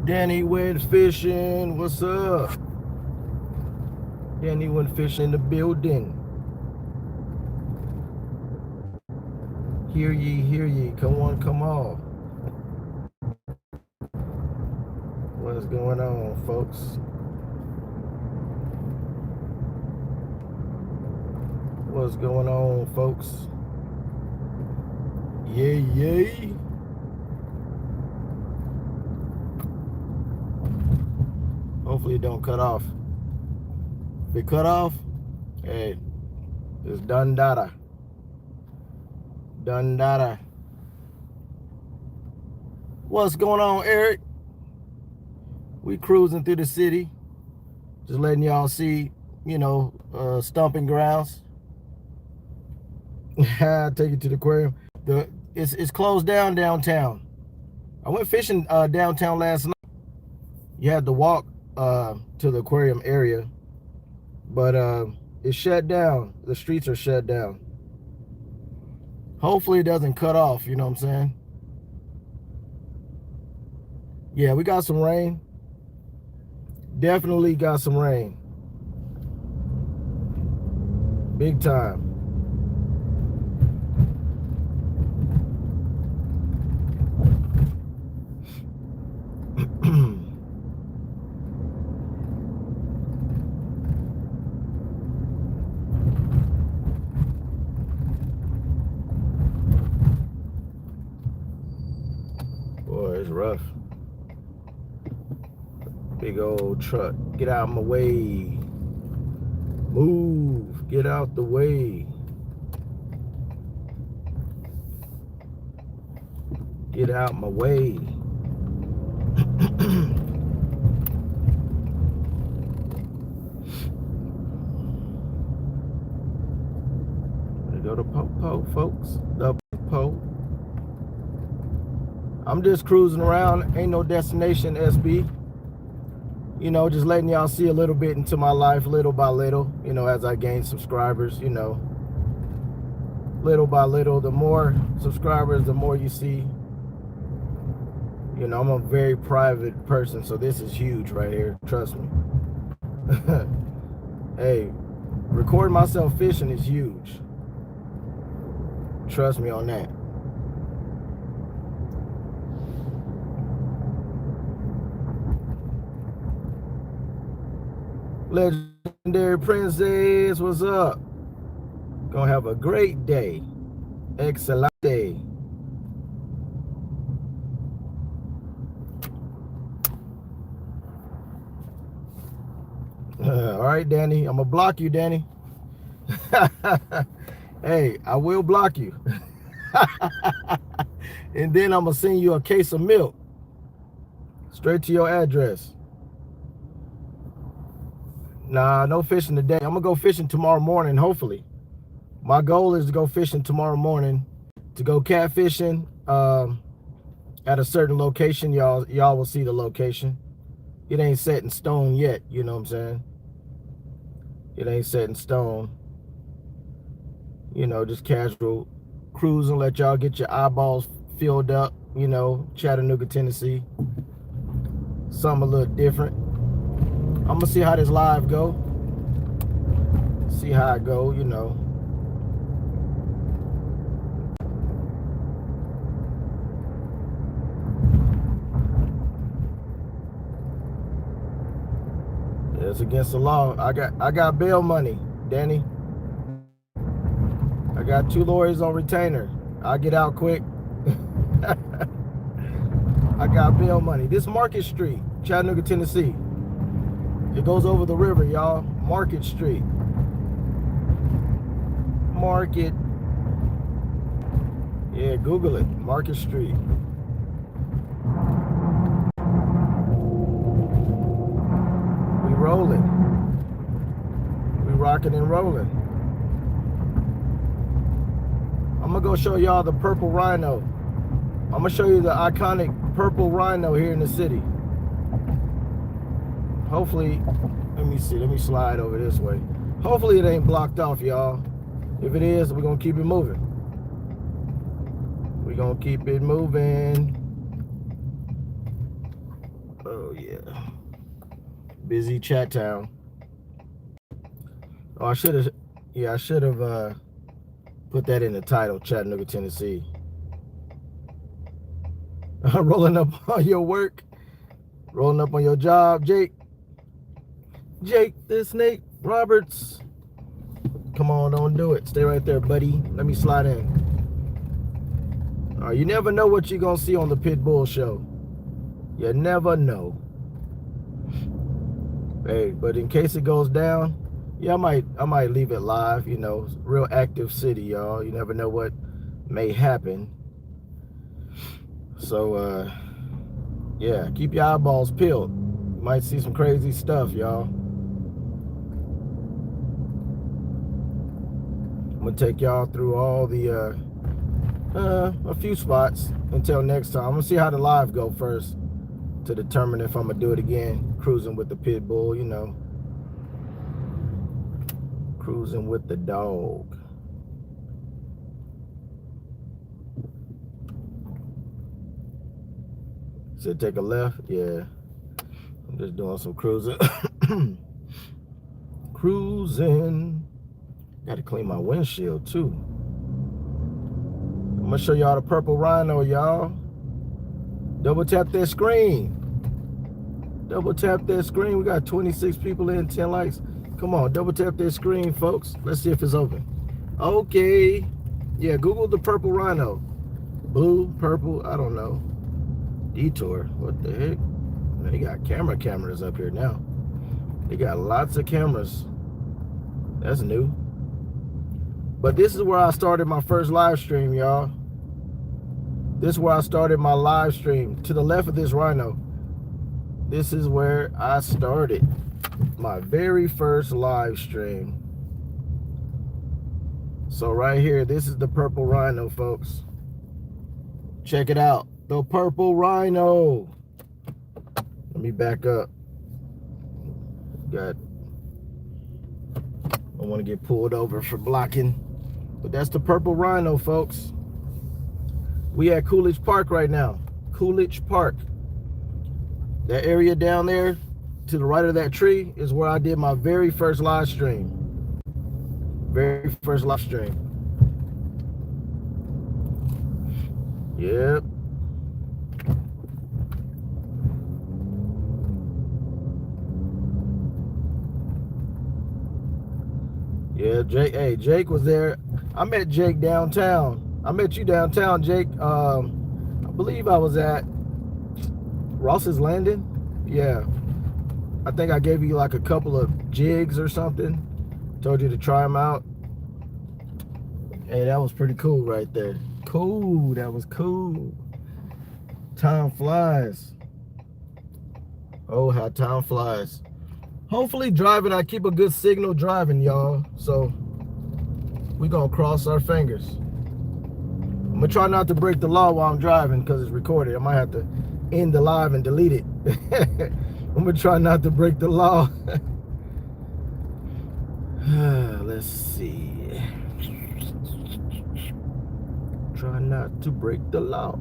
Danny went fishing. What's up? Danny went fishing in the building. Hear ye, hear ye. Come on, come on. What's going on, folks? What's going on, folks? Yay, yay. Hopefully it don't cut off. If it cut off, hey, it's done data. Done data. What's going on, Eric? We cruising through the city. Just letting y'all see, stomping grounds. Take it to the aquarium. It's closed down downtown. I went fishing downtown last night. You had to walk to the aquarium area, but it's shut down. The streets are shut down. Hopefully it doesn't cut off, you know what I'm saying? Yeah, we got some rain. Definitely got some rain. Big time. Boy, it's rough. Big old truck. Get out of my way. Move. Get out the way. Get out my way. Go to Po, folks. The Po. I'm just cruising around. Ain't no destination, SB. Just letting y'all see a little bit into my life, little by little, as I gain subscribers, little by little. The more subscribers, the more you see. I'm a very private person, so this is huge right here. Trust me. Hey, recording myself fishing is huge. Trust me on that. Legendary Princess, what's up? Gonna have a great day. Excellent day. All right, Danny. I'm gonna block you, Danny. Hey, I will block you. And then I'm gonna send you a case of milk straight to your address. Nah, no fishing today. I'm gonna go fishing tomorrow morning, hopefully. My goal is to go fishing tomorrow morning, to go catfishing at a certain location. Y'all will see the location. It ain't set in stone yet, you know what I'm saying? It ain't set in stone. Just casual cruising, let y'all get your eyeballs filled up, Chattanooga, Tennessee. Something a little different. I'm gonna see how this live go. See how it go, Yeah, it's against the law. I got bail money, Danny. I got 2 lawyers on retainer. I'll get out quick. I got bail money. This Market Street, Chattanooga, Tennessee. It goes over the river, y'all. Market Street. Market. Yeah, Google it. Market Street. We rolling. We rocking and rolling. I'm gonna go show y'all the purple rhino. I'm gonna show you the iconic purple rhino here in the city. Hopefully, let me see. Let me slide over this way. Hopefully it ain't blocked off, y'all. If it is, we're gonna keep it moving. We're gonna keep it moving. Oh Oh yeah, busy chat town. Oh, I should have. Yeah, I should have put that in the title. Chattanooga, Tennessee. Rolling up on your work, rolling up on your job, Jake. Jake the Snake Roberts. Come on, don't do it. Stay right there, buddy. Let me slide in. All right, you never know what you're gonna see on the PITBULL show. You never know. Hey, but in case it goes down, yeah, I might leave it live. You know, real active city, y'all. You never know what may happen. So yeah, keep your eyeballs peeled. You might see some crazy stuff, y'all. I'm gonna take y'all through all the a few spots until next time. I'm gonna see how the live go first to determine if I'm gonna do it again. Cruising with the PITBULL, you know. Cruising with the dog. Said take a left? Yeah. I'm just doing some cruising. Cruising. Gotta clean my windshield too. I'm gonna show y'all the purple rhino, y'all. Double tap that screen. Double tap that screen. We got 26 people in, 10 likes. Come on, double tap that screen, folks. Let's see if it's open. Okay. Yeah, Google the purple rhino. Blue, purple, I don't know. Detour. What the heck? They got cameras up here now. They got lots of cameras. That's new. But this is where I started my first live stream, y'all. This is where I started my live stream. To the left of this rhino. This is where I started my very first live stream. So right here, this is the purple rhino, folks. Check it out. The purple rhino. Let me back up. I want to get pulled over for blocking. But that's the purple rhino, folks. We at Coolidge Park right now. Coolidge Park. That area down there to the right of that tree is where I did my very first live stream. Very first live stream. Yep. Yeah, Jake. Hey, Jake was there. I met Jake downtown. I met you downtown, Jake. I believe I was at Ross's Landing. Yeah. I think I gave you like a couple of jigs or something. Told you to try them out. Hey, that was pretty cool right there. Cool. That was cool. Time flies. Oh, how time flies. Hopefully driving, I keep a good signal driving, y'all. So we're gonna cross our fingers. I'm gonna try not to break the law while I'm driving because it's recorded. I might have to end the live and delete it. I'm gonna try not to break the law. Let's see. Try not to break the law.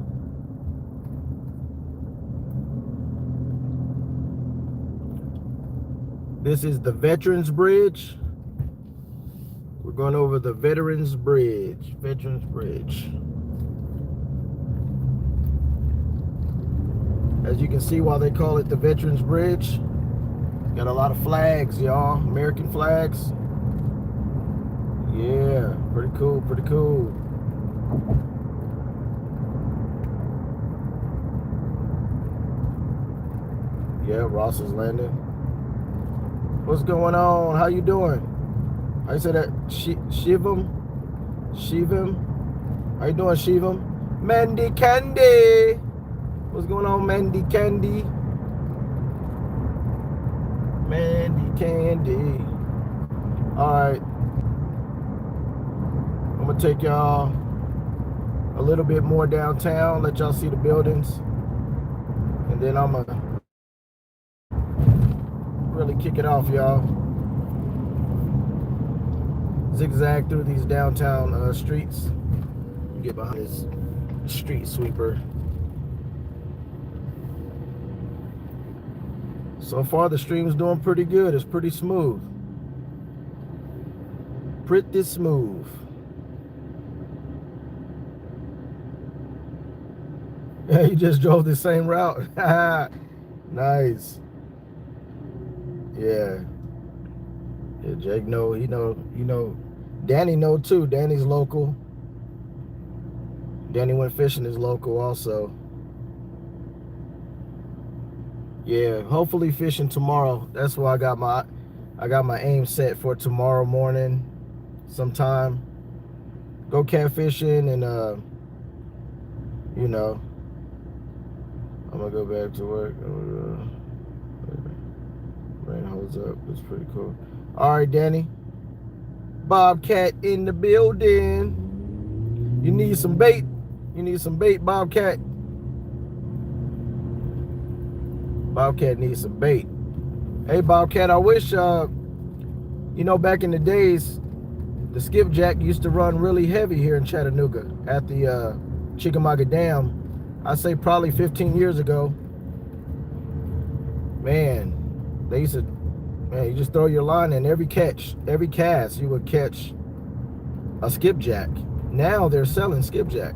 This is the Veterans Bridge. We're going over the Veterans Bridge. Veterans Bridge. As you can see, why they call it the Veterans Bridge, got a lot of flags, y'all. American flags. Yeah, pretty cool, pretty cool. Yeah, Ross's Landing. What's going on? How you doing? How you say that? Shivam? How you doing, Shivam? Mandy Candy. What's going on, Mandy Candy? Mandy Candy. Alright. I'm gonna take y'all a little bit more downtown, let y'all see the buildings. And then I'm gonna really kick it off, y'all. Zigzag through these downtown streets. Get behind this street sweeper. So far, the stream's doing pretty good. It's pretty smooth. Pretty smooth. Yeah, you just drove the same route. Nice. Yeah. Yeah, Jake know, he know. Danny know too. Danny's local. Danny went fishing is local also. Yeah, hopefully fishing tomorrow. That's why I got my aim set for tomorrow morning sometime. Go catfishing and you know, I'm gonna go back to work. Rain holds up. It's pretty cool. All right, Danny. Bobcat in the building. You need some bait. You need some bait, Bobcat. Bobcat needs some bait. Hey, Bobcat, I wish, you know, back in the days, the skipjack used to run really heavy here in Chattanooga at the Chickamauga Dam. I say probably 15 years ago. Man, they used to, man, you just throw your line in every cast, you would catch a skipjack. Now they're selling skipjack.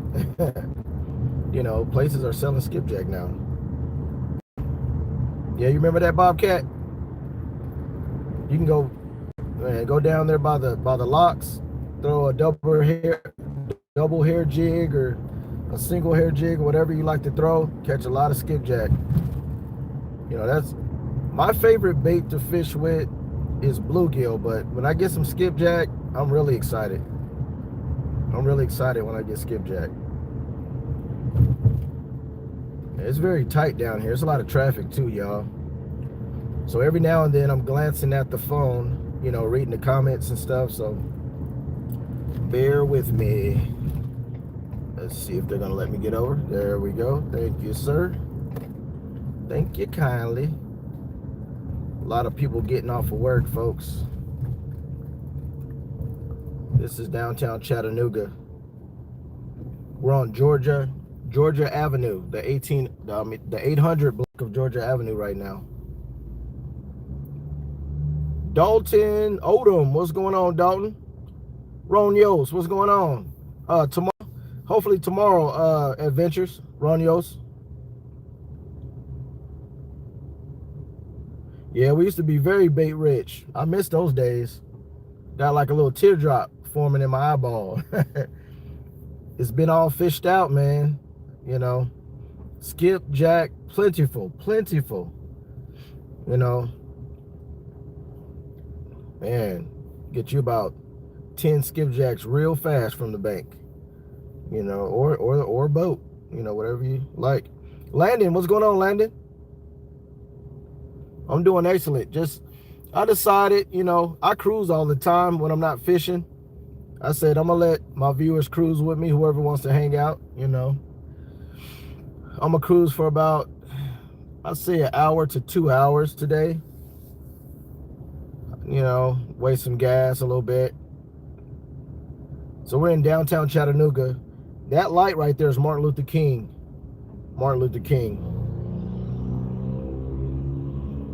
You know, places are selling skipjack now. Yeah, you remember that, Bobcat? You can go down there by the locks, throw a double hair jig or a single hair jig, whatever you like to throw, catch a lot of skipjack. You know, that's my favorite bait to fish with is bluegill, but when I get some skipjack, I'm really excited. I'm really excited when I get skipjack. It's very tight down here. There's a lot of traffic too, y'all. So every now and then I'm glancing at the phone, you know, reading the comments and stuff, so bear with me. Let's see if they're gonna let me get over. There we go. Thank you, sir. Thank you kindly. A lot of people getting off of work, folks. This is downtown Chattanooga. We're on Georgia Avenue, the 800 block of Georgia Avenue right now. Dalton Odom, what's going on, Dalton? Ron Yost, what's going on? Hopefully tomorrow, adventures, Ron Yost. Yeah, we used to be very bait rich. I miss those days. Got like a little teardrop forming in my eyeball. It's been all fished out, man. You know, skipjack, plentiful. You know, man, get you about 10 skipjacks real fast from the bank. You know, or boat. You know, whatever you like. Landon, what's going on, Landon? I'm doing excellent. I decided, you know, I cruise all the time when I'm not fishing. I said I'm gonna let my viewers cruise with me, whoever wants to hang out, you know. I'm gonna cruise for about, I'd say, an hour to 2 hours today. You know, waste some gas a little bit. So we're in downtown Chattanooga. That light right there is Martin Luther King. Martin Luther King.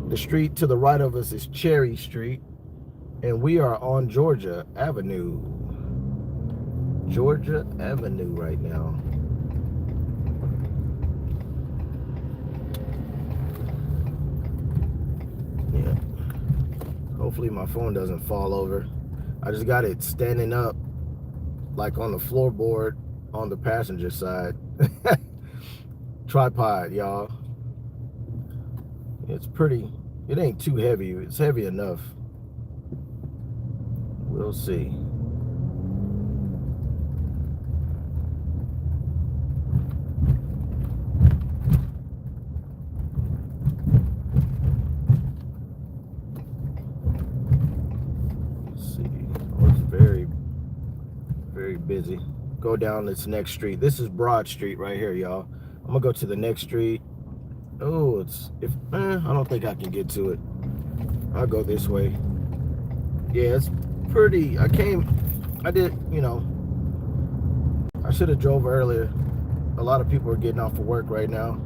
The street to the right of us is Cherry Street, and we are on Georgia Avenue. Georgia Avenue right now. Yeah. Hopefully my phone doesn't fall over. I just got it standing up, like on the floorboard on the passenger side. Tripod, y'all. It's pretty, it ain't too heavy. It's heavy enough. We'll see. Let's see. Oh, it's very, very busy. Go down this next street. This is Broad Street right here, y'all. I'm gonna go to the next street. Oh, I don't think I can get to it. I'll go this way. Yeah, it's pretty. I did, you know, I should have drove earlier. A lot of people are getting off of work right now.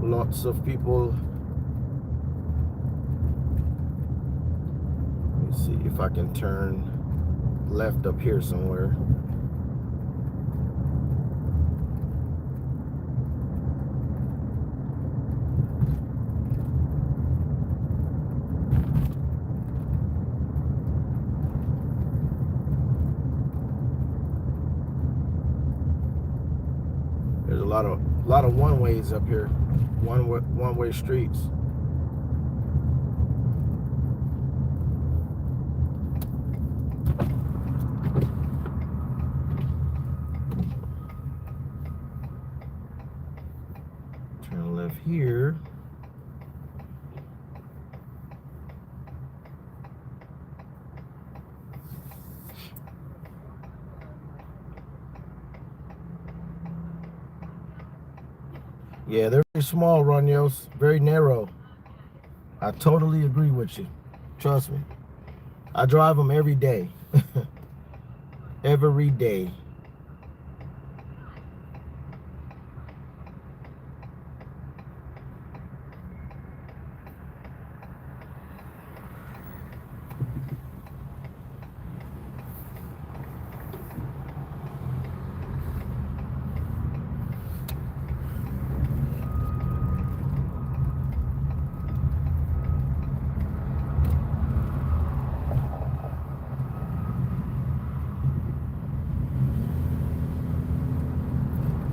Lots of people See if I can turn left up here somewhere. There's a lot of one-ways up here, one-way streets. Turn left here. Yeah, they're very small, Ronios, very narrow. I totally agree with you. Trust me. I drive them every day. Every day.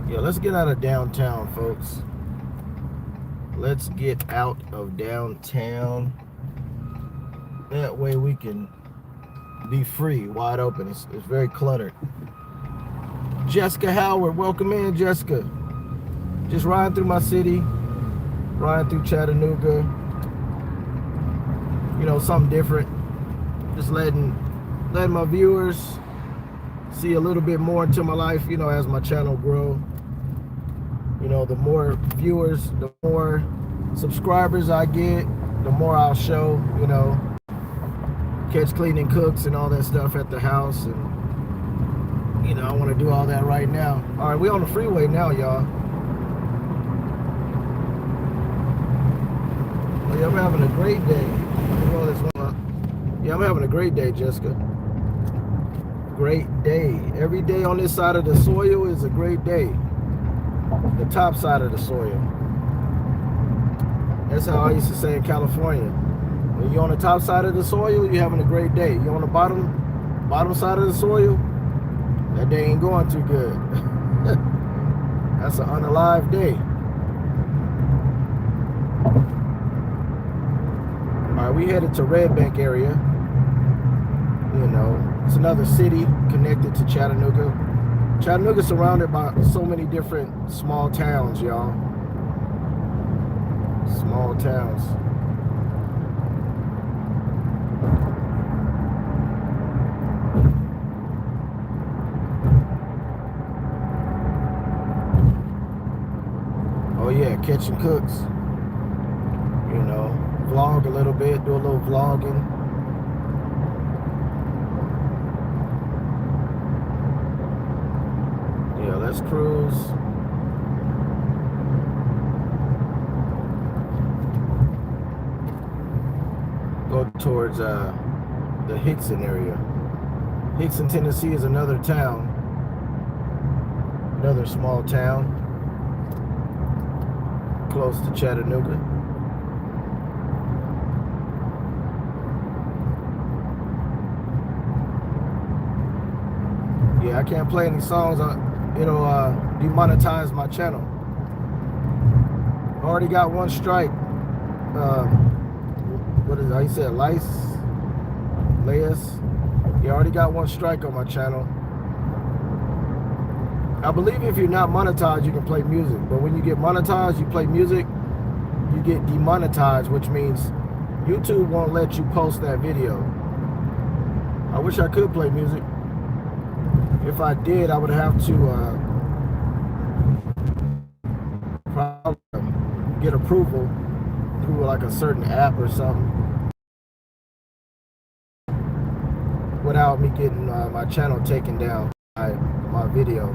Yeah, let's get out of downtown, folks. Let's get out of downtown. That way we can be free, wide open. It's very cluttered. Jessica Howard, welcome in, Jessica. Just riding through my city, riding through Chattanooga. You know, something different. Just letting my viewers see a little bit more into my life, you know, as my channel grow. You know, the more viewers, the more subscribers I get, the more I'll show, you know, catch, clean, and cooks and all that stuff at the house. And, you know, I want to do all that right now. All right, we on the freeway now, y'all. Well, yeah, I'm having a great day. Yeah, I'm having a great day, Jessica. Great day. Every day on this side of the soil is a great day. The top side of the soil. That's how I used to say in California. When you're on the top side of the soil, you're having a great day. You're on the bottom side of the soil, that day ain't going too good. That's an unalive day. All right, we headed to Red Bank area. You know, it's another city connected to Chattanooga. Chattanooga's surrounded by so many different small towns, y'all. Small towns. Oh yeah, catching cooks. You know, vlog a little bit, do a little vlogging. Yeah, let's cruise. Go towards the Hixon area. Hixon, Tennessee is another town. Another small town. Close to Chattanooga. Yeah, I can't play any songs. It'll demonetize my channel. Already got one strike. What is it? How you say it? Lice? You already got one strike on my channel. I believe if you're not monetized, you can play music. But when you get monetized, you play music, you get demonetized, which means YouTube won't let you post that video. I wish I could play music. If I did, I would have to probably get approval through like a certain app or something without me getting my channel taken down, my video.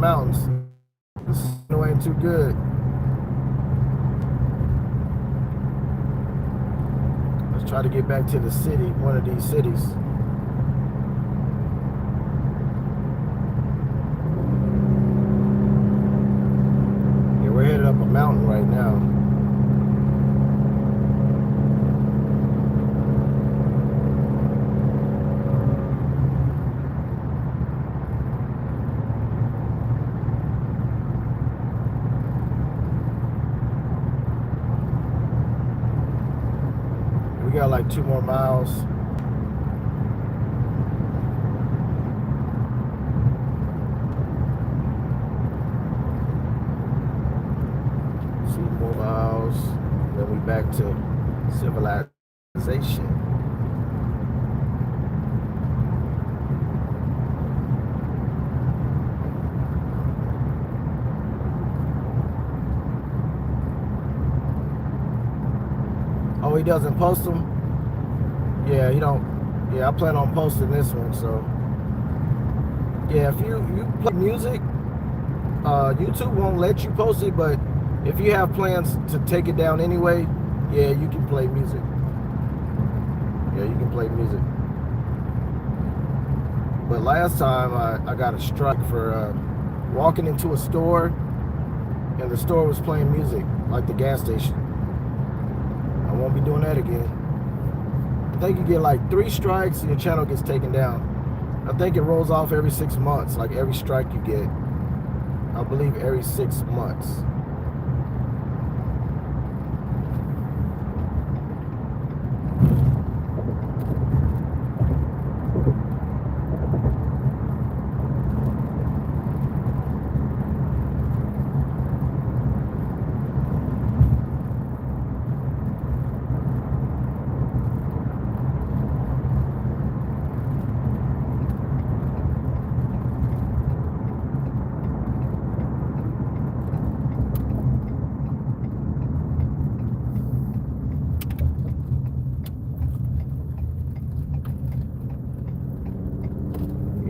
mountains. The snow ain't too good. Let's try to get back to the city, one of these cities. Yeah, we're headed up a mountain right now. We got like 2 more miles. Then we back to civilization. Oh, he doesn't post them? Yeah, he don't. Yeah, I plan on posting this one. So yeah, if you play music, YouTube won't let you post it, but if you have plans to take it down anyway, yeah, you can play music. Yeah, you can play music. But last time I got a strike for walking into a store and the store was playing music, like the gas station. I won't be doing that again. I think you get like 3 strikes and your channel gets taken down. I think it rolls off every 6 months, like every strike you get. I believe every 6 months.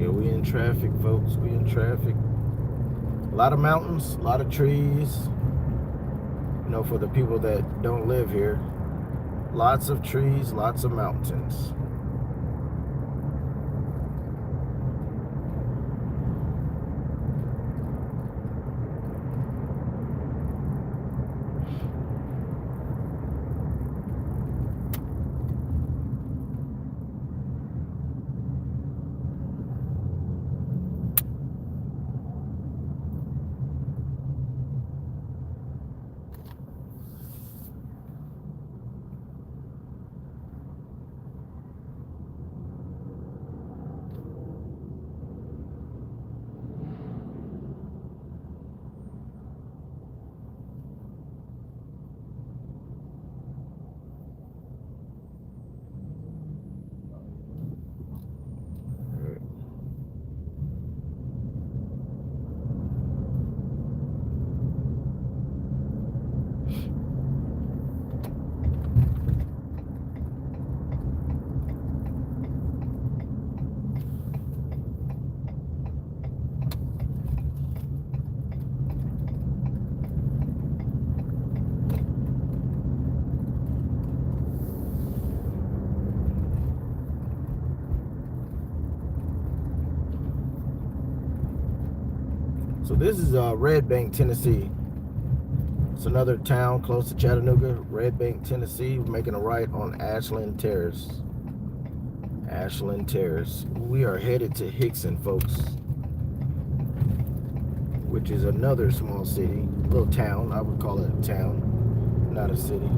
We in traffic, folks. We in traffic. A lot of mountains, a lot of trees. You know, for the people that don't live here, lots of trees, lots of mountains. So this is Red Bank, Tennessee. It's another town close to Chattanooga. Red Bank, Tennessee. We're making a right on Ashland Terrace. Ashland Terrace. We are headed to Hixon, folks, which is another small city, little town. I would call it a town, not a city.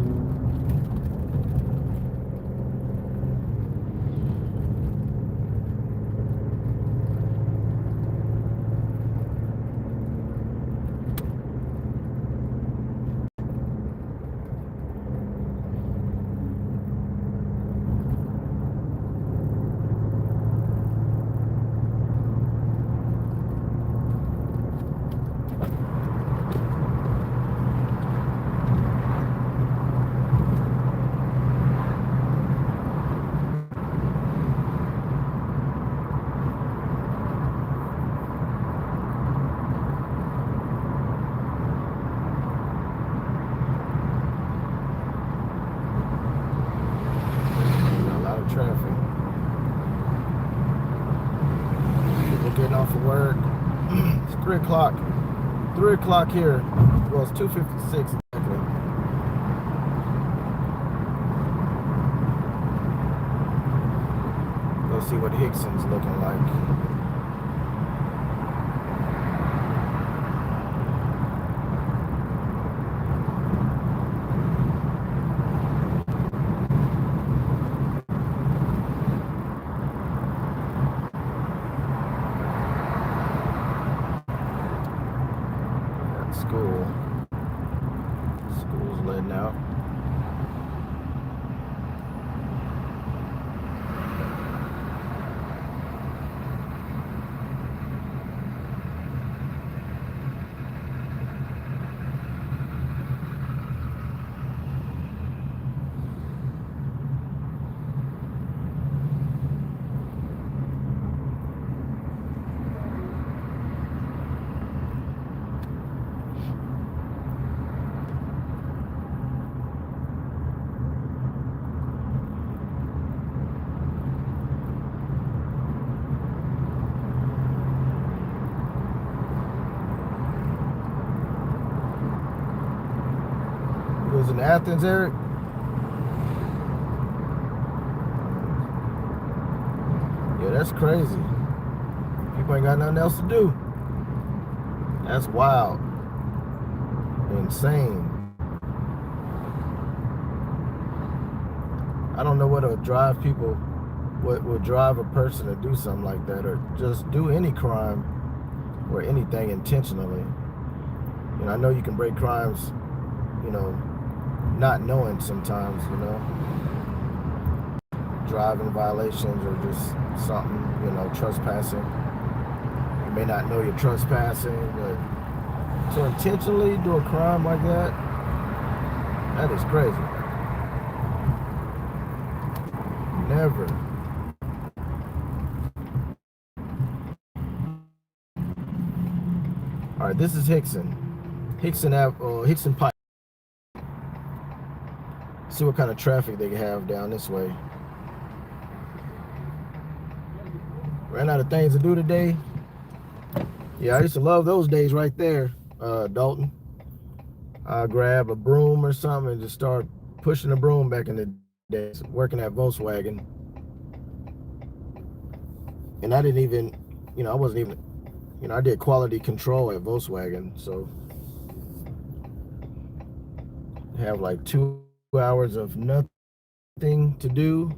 off of work. It's 3 o'clock. 3 o'clock here. Well, it's 2:56 exactly. Let's see what Hixon's looking like. School's letting out. Was in Athens, Eric? Yeah, that's crazy. People ain't got nothing else to do. That's wild. Insane. I don't know what would drive people, what would drive a person to do something like that, or just do any crime or anything intentionally. You know, I know you can break crimes, you know, not knowing sometimes, you know, driving violations or just something, you know, trespassing. You may not know you're trespassing, but to intentionally do a crime like that, that is crazy. Never. All right, this is Hixon. Hixon Pike. See what kind of traffic they have down this way. Ran out of things to do today. Yeah, I used to love those days right there, Dalton. I'll grab a broom or something and just start pushing the broom back in the days, working at Volkswagen. And I didn't even, you know, I wasn't even, you know, I did quality control at Volkswagen. So have like 2 hours of nothing to do.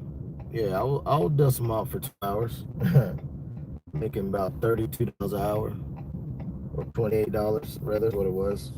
Yeah, I'll dust them out for 2 hours. Making about $32 an hour, or $28 rather, is what it was.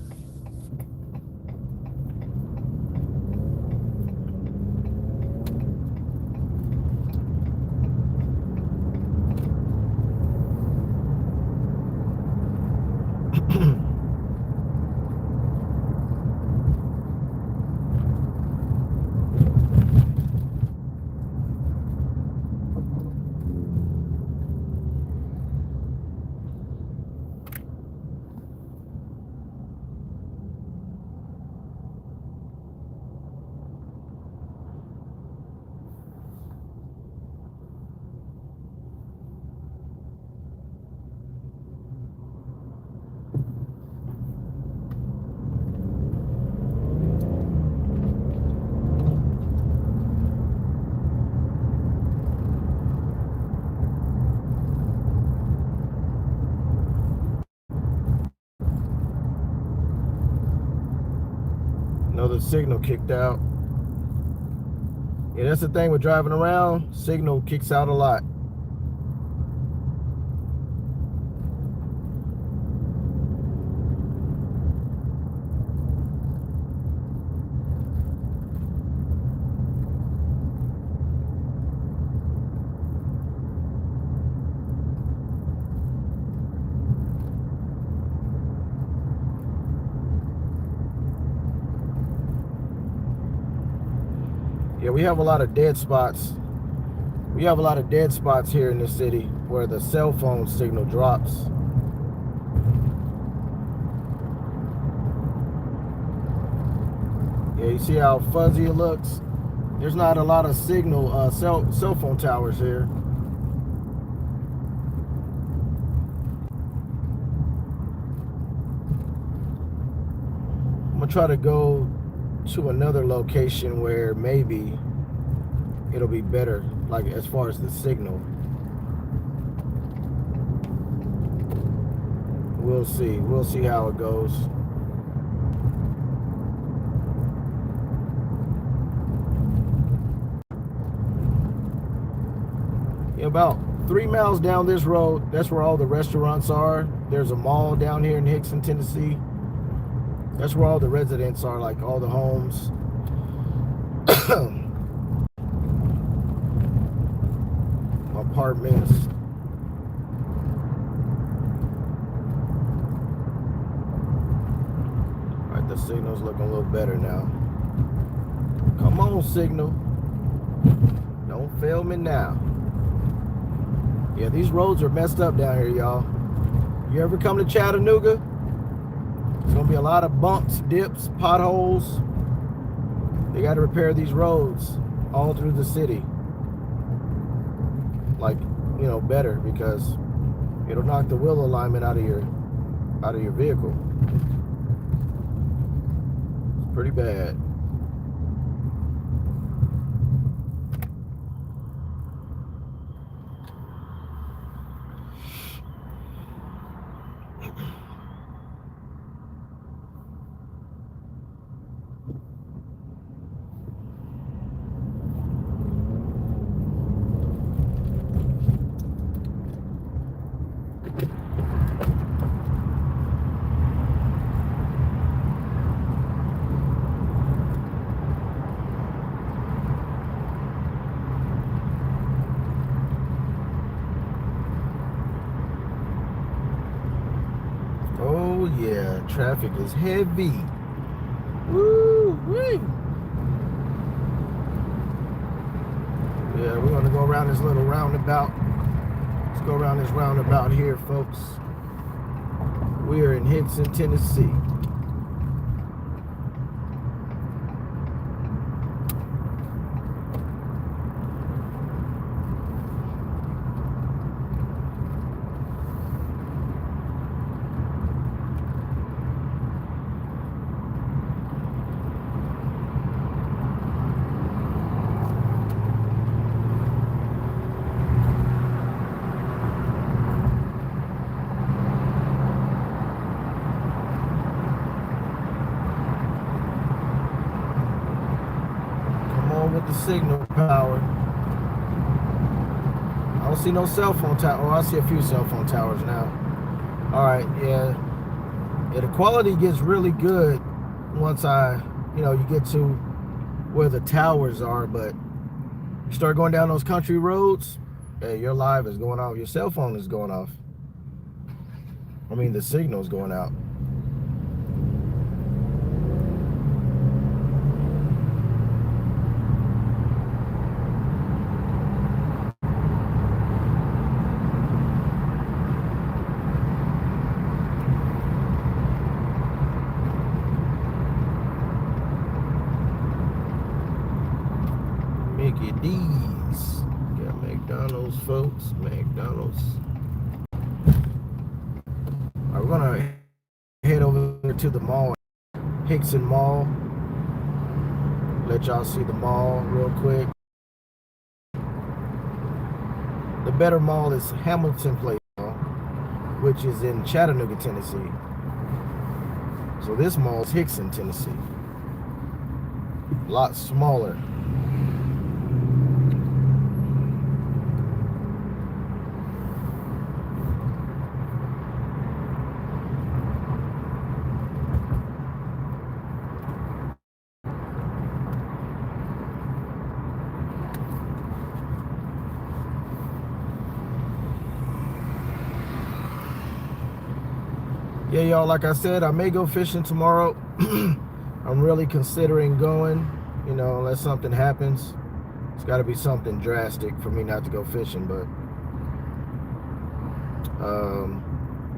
Another signal kicked out. Yeah, that's the thing with driving around. Signal kicks out a lot. Yeah, we have a lot of dead spots. We have a lot of dead spots here in the city where the cell phone signal drops. Yeah, you see how fuzzy it looks? There's not a lot of signal, cell phone towers here. try to go to another location where maybe it'll be better, like as far as the signal. We'll see. We'll see how it goes. About 3 miles down this road, that's where all the restaurants are. There's a mall down here in Hixon, Tennessee. That's where all the residents are, like all the homes. Apartments. All right, the signal's looking a little better now. Come on, signal. Don't fail me now. Yeah, these roads are messed up down here, y'all. You ever come to Chattanooga? There's gonna be a lot of bumps, dips, potholes. They got to repair these roads all through the city. Like, you know, better, because it'll knock the wheel alignment out of your vehicle. It's pretty bad. Oh yeah, traffic is heavy. Woo-wee. Yeah, we're gonna go around this little roundabout. Let's go around this roundabout here, folks. We're in Hixon, Tennessee. With the signal power. I don't see no cell phone tower. Oh, I see a few cell phone towers now. All right, yeah. Yeah, the quality gets really good once you get to where the towers are, but you start going down those country roads, hey, your live is going off. Your cell phone is going off. I mean, the signal's going out. Mickey D's. Got McDonald's, folks. McDonald's. All right, we're gonna head over to the mall, Hixon Mall. Let y'all see the mall real quick. The better mall is Hamilton Place Mall, which is in Chattanooga, Tennessee. So this mall is Hixon, Tennessee. A lot smaller. Yeah, y'all, like I said, I may go fishing tomorrow. I'm really considering going, unless something happens. It's got to be something drastic for me not to go fishing, but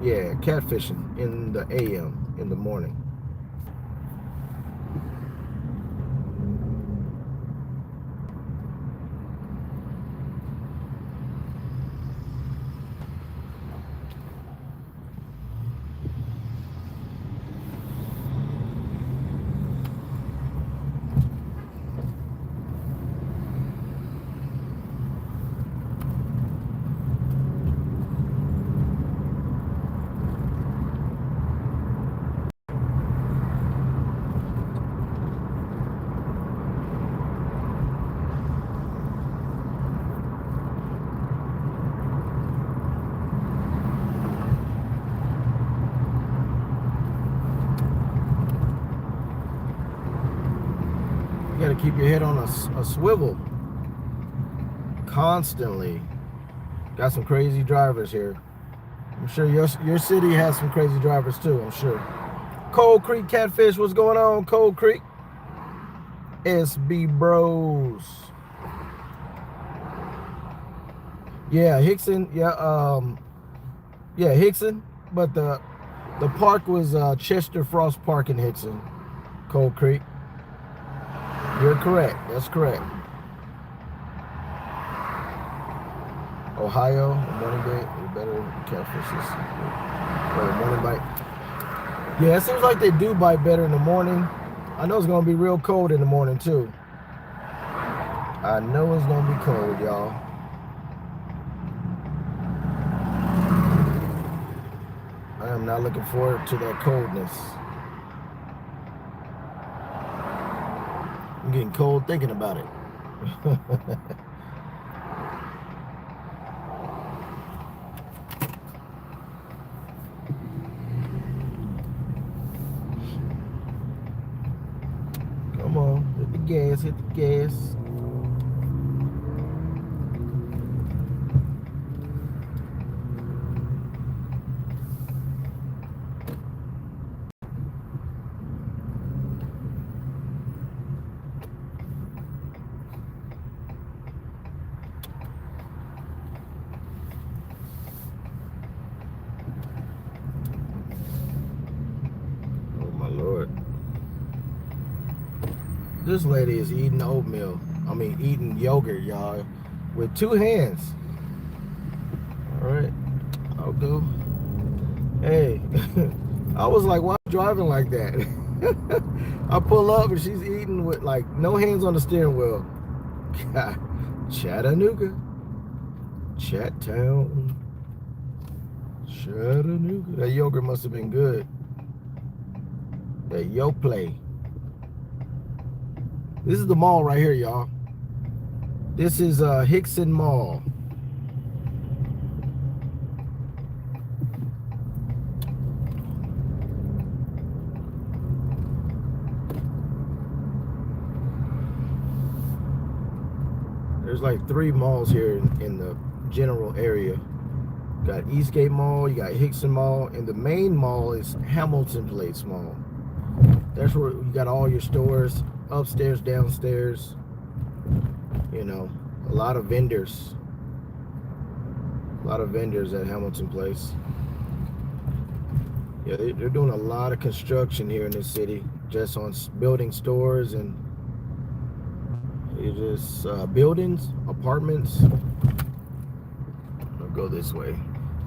yeah, catfishing in the AM, in the morning. keep your head on a swivel constantly. Got some crazy drivers here. I'm sure your city has some crazy drivers too, I'm sure. Cold Creek Catfish, what's going on, Cold Creek? SB Bros. Yeah, Hixon, yeah, Hixon, but the park was Chester Frost Park in Hixon, Cold Creek. You're correct, that's correct. Ohio, morning bait, better catfishes. Morning bite. Yeah, it seems like they do bite better in the morning. I know it's gonna be real cold in the morning too. I know it's gonna be cold, y'all. I am not looking forward to that coldness. I'm getting cold thinking about it. Come on, hit the gas, hit the gas. This lady is eating oatmeal. I mean, eating yogurt, y'all, with two hands. All right, I'll go. Hey, I was like, why driving like that? I pull up and she's eating with like no hands on the steering wheel. God, Chattanooga, Chattown, Chattanooga. That yogurt must have been good. That yo play. This is the mall right here, y'all. This is Hixon Mall. There's like 3 malls here in the general area. You got Eastgate Mall, you got Hixon Mall, and the main mall is Hamilton Place Mall. That's where you got all your stores, upstairs, downstairs. You know, a lot of vendors. A lot of vendors at Hamilton Place. Yeah, they're doing a lot of construction here in this city, just on building stores and just buildings, apartments. I'll go this way.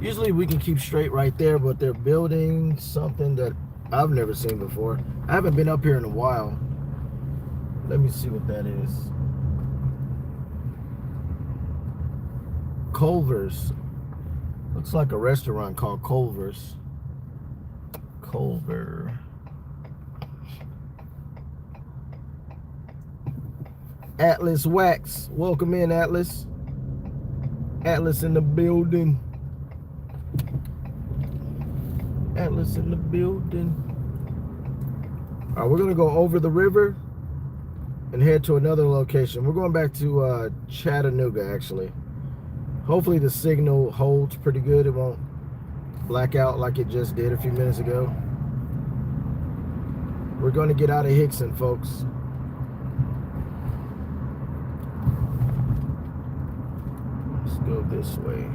Usually we can keep straight right there, but they're building something that I've never seen before. I haven't been up here in a while. Let me see what that is. Culver's. Looks like a restaurant called Culver's. Culver. Atlas Wax. Welcome in, Atlas. Atlas in the building. Atlas in the building. All right, we're gonna go over the river and head to another location. We're going back to Chattanooga, actually. Hopefully the signal holds pretty good. It won't black out like it just did a few minutes ago. We're going to get out of Hixon, folks. Let's go this way.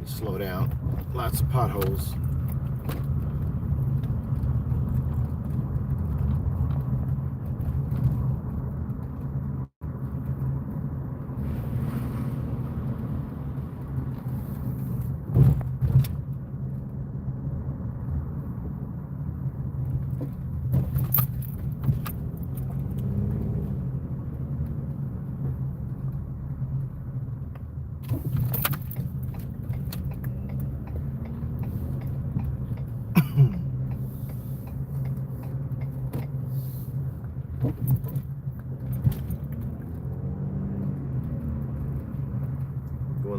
Slow down. Lots of potholes.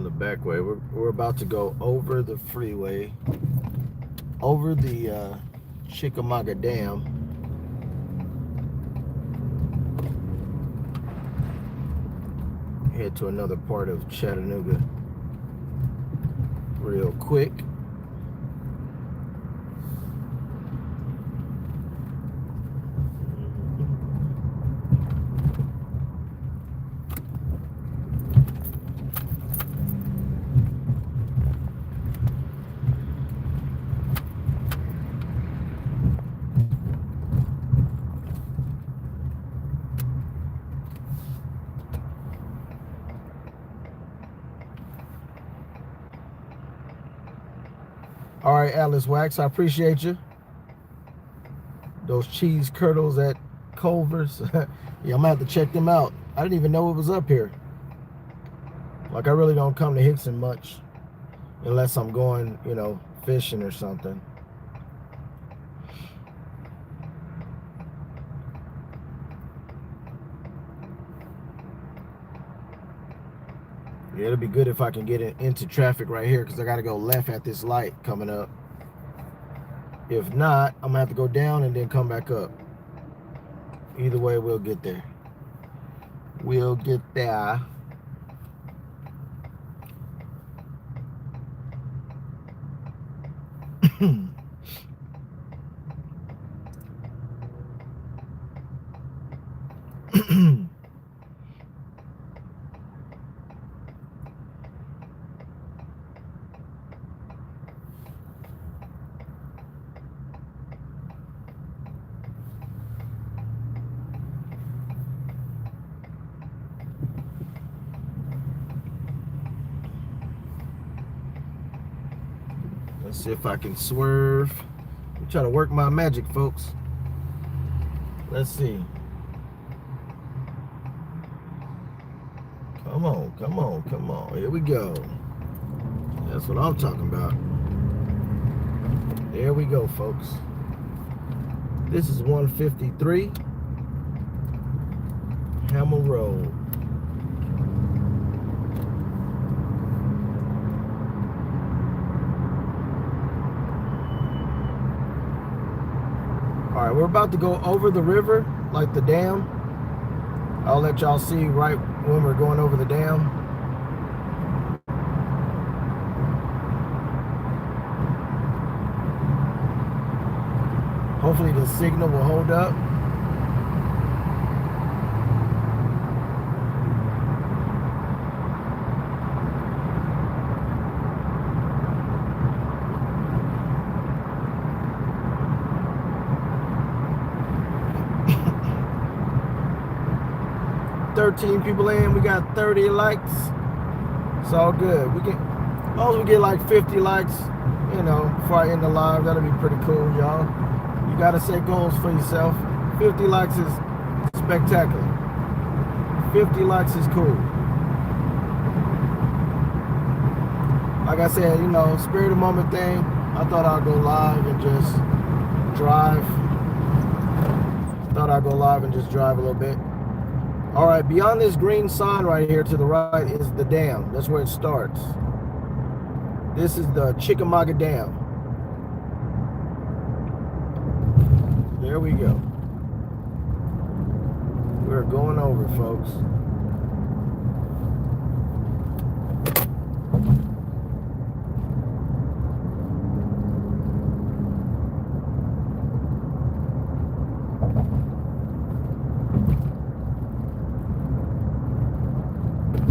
the back way. We're about to go over the freeway, over the Chickamauga Dam. Head to another part of Chattanooga real quick. All right, Atlas Wax, I appreciate you. Those cheese curdles at Culver's. Yeah, I'm gonna have to check them out. I didn't even know it was up here. Like, I really don't come to Hixon much unless I'm going, you know, fishing or something. Yeah, it'll be good if I can get into traffic right here, because I got to go left at this light coming up. If not, I'm gonna have to go down and then come back up. Either way, we'll get there. We'll get there. Let's see if I can swerve. I'm trying to work my magic, folks. Let's see. Come on, come on, come on. Here we go. That's what I'm talking about. There we go, folks. This is 153 Hamel Road. All right, we're about to go over the river, like the dam. I'll let y'all see right when we're going over the dam. Hopefully the signal will hold up. $13 people in, we got 30 likes. It's all good. We can, as long as we get like 50 likes, you know, before I end the live, that'll be pretty cool, y'all. You gotta set goals for yourself. 50 likes is spectacular. 50 likes is cool. Like I said, you know, spirit of the moment thing. I thought I'd go live and just drive. Thought I'd go live and just drive a little bit. All right, beyond this green sign right here to the right is the dam. That's where it starts. This is the Chickamauga Dam. There we go. We're going over, folks.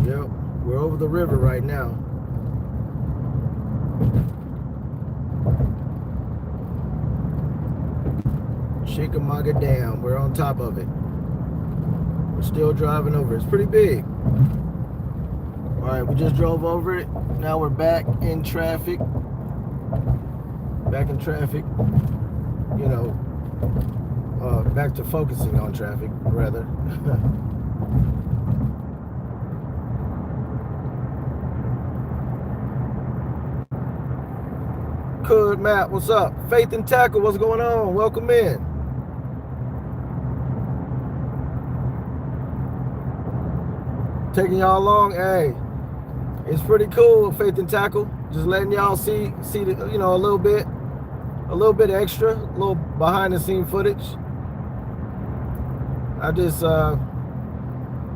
Yep, we're over the river right now. Chickamauga Dam, we're on top of it. We're still driving over. It's pretty big. All right, we just drove over it. Now we're back in traffic. Back in traffic. You know, back to focusing on traffic, rather. Good, Matt, what's up? Faith and Tackle, what's going on? Welcome in. Taking y'all along? Hey, it's pretty cool, Faith and Tackle. Just letting y'all see the, you know, a little bit extra, a little behind the scene footage.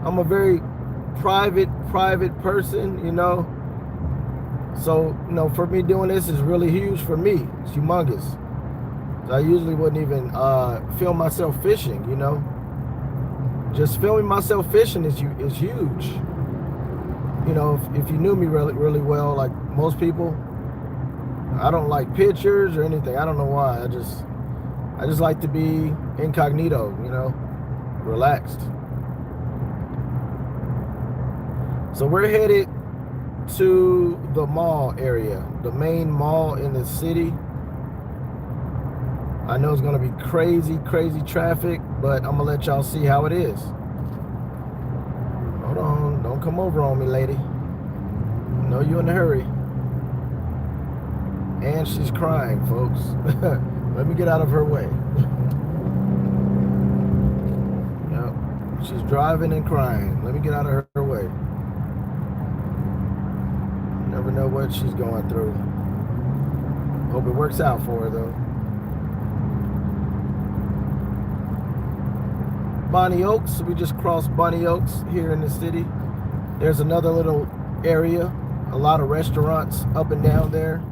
I'm a very private person, you know. So, you know, for me doing this is really huge for me. It's humongous. So I usually wouldn't even film myself fishing, you know. Just filming myself fishing is huge. You know, if you knew me really well, like most people, I don't like pictures or anything. I don't know why. I just like to be incognito, you know, relaxed. So we're headed to the mall area, the main mall in the city. I know it's gonna be crazy traffic, but I'm gonna let y'all see how it is. Hold on, don't come over on me, lady. I know you in a hurry. And she's crying, folks. Let me get out of her way. Yep, she's driving and crying. Let me get out of her way. Never know what she's going through. Hope it works out for her, though. Bonnie Oaks, we just crossed Bonnie Oaks here in the city. There's another little area, a lot of restaurants up and down there.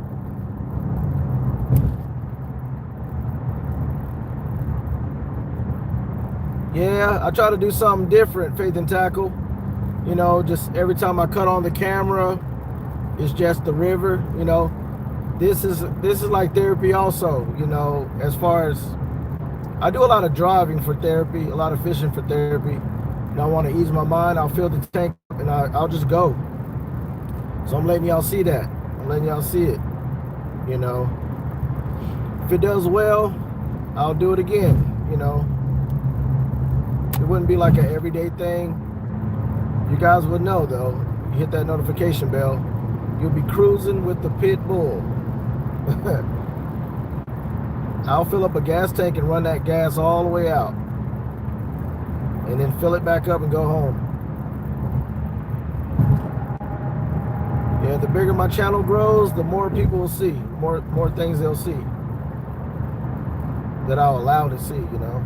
Yeah, I try to do something different, Faith and Tackle. You know, just every time I cut on the camera, it's just the river, you know. This is like therapy also, you know, as far as I do a lot of driving for therapy, a lot of fishing for therapy. And I want to ease my mind. I'll fill the tank and I'll just go. So I'm letting y'all see that. I'm letting y'all see it, you know. If it does well, I'll do it again, you know. It wouldn't be like an everyday thing. You guys would know though. You hit that notification bell. You'll be cruising with the PITBULL. I'll fill up a gas tank and run that gas all the way out. And then fill it back up and go home. Yeah, the bigger my channel grows, the more people will see. More things they'll see. That I'll allow to see, you know.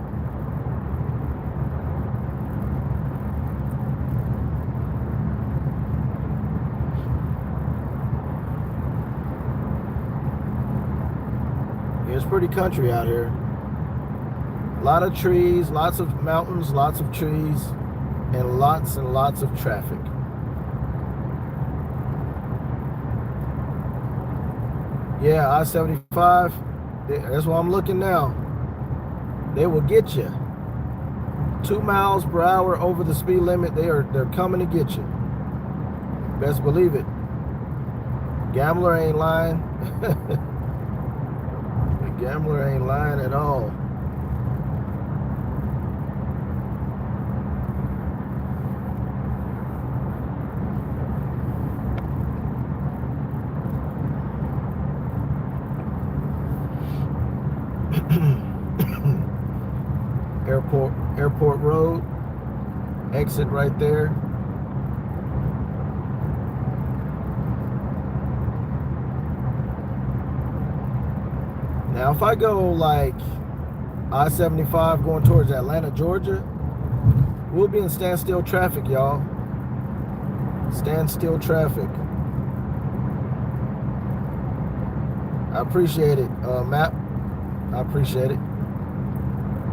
It's pretty country out here. A lot of trees, lots of mountains, lots of trees, and lots of traffic. Yeah, I-75, that's where I'm looking now. They will get you. 2 miles per hour over the speed limit. They're coming to get you. Best believe it. Gambler ain't lying. Gambler ain't lying at all. Airport Road. Exit right there. Now, if I go like I-75 going towards Atlanta, Georgia, we'll be in standstill traffic, y'all. Standstill traffic. I appreciate it, map. I appreciate it.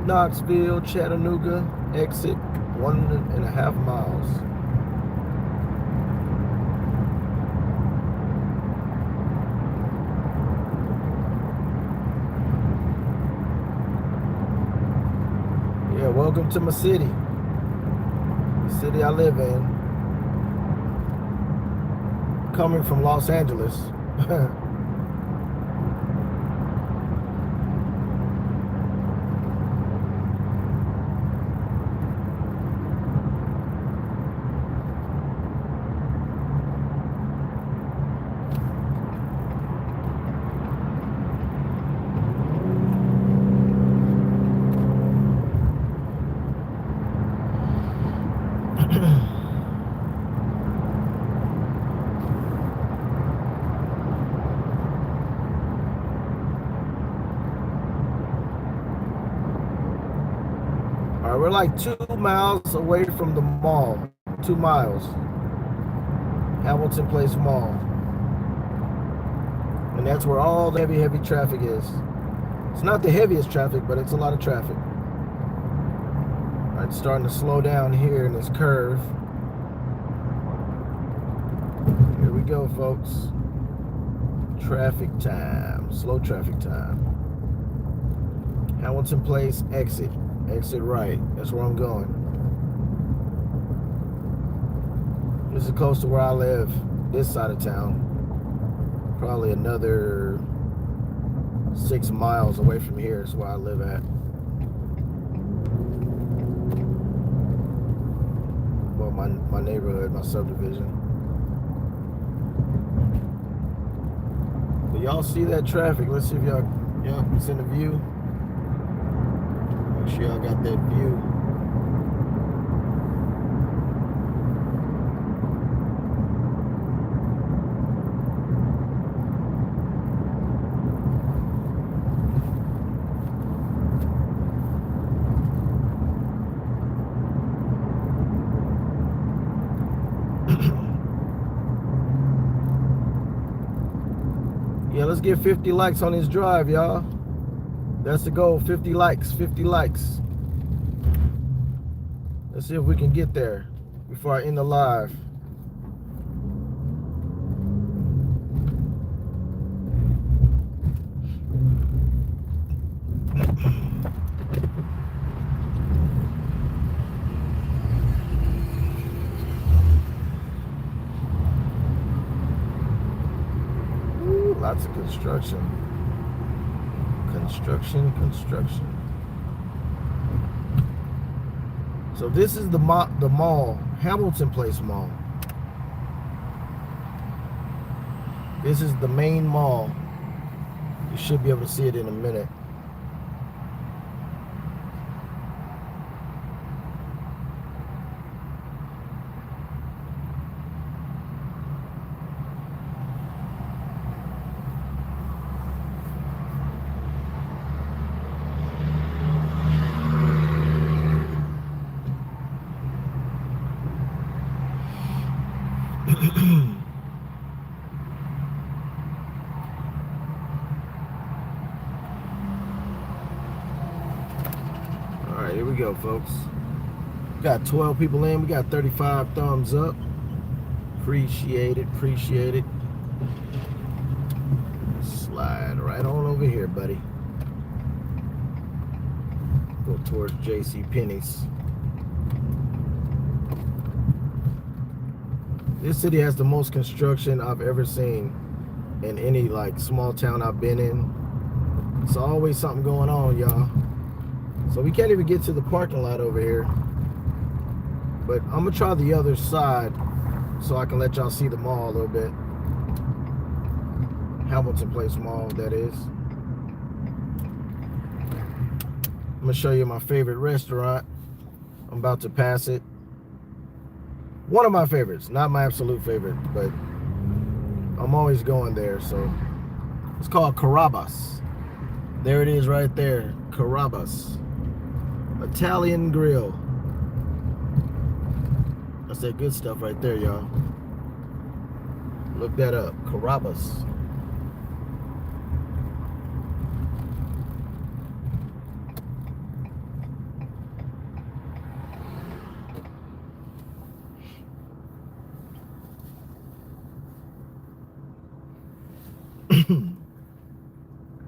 Knoxville, Chattanooga, exit 1.5 miles. Yeah, welcome to my city. The city I live in. Coming from Los Angeles. We're like 2 miles away from the mall. 2 miles. Hamilton Place Mall. And that's where all the heavy traffic is. It's not the heaviest traffic, but it's a lot of traffic. All right, starting to slow down here in this curve. Here we go, folks. Traffic time. Slow traffic time. Hamilton Place, exit. Exit right. That's where I'm going. This is close to where I live, this side of town. Probably another 6 miles away from here is where I live at. Well, my neighborhood, my subdivision. But y'all see that traffic? Let's see if y'all, yep, it's in the view. Make sure y'all got that view. Yeah, let's get 50 likes on this drive, y'all. That's the goal, 50 likes, 50 likes. Let's see if we can get there before I end the live. Ooh, lots of construction. Construction. So this is the mall, Hamilton Place Mall. This is the main mall. You should be able to see it in a minute. All right, here we go, folks. We got 12 people in. We got 35 thumbs up. Appreciate it. Slide right on over here, buddy. Go towards J.C. Penney's. This city has the most construction I've ever seen in any like small town I've been in. It's always something going on, y'all. So we can't even get to the parking lot over here. But I'm gonna try the other side so I can let y'all see the mall a little bit. Hamilton Place Mall, that is. I'm gonna show you my favorite restaurant. I'm about to pass it. One of my favorites, not my absolute favorite, but I'm always going there. So it's called Carrabba's. There it is right there, Carrabba's. Italian grill. That's that good stuff right there, y'all. Look that up, Carrabba's.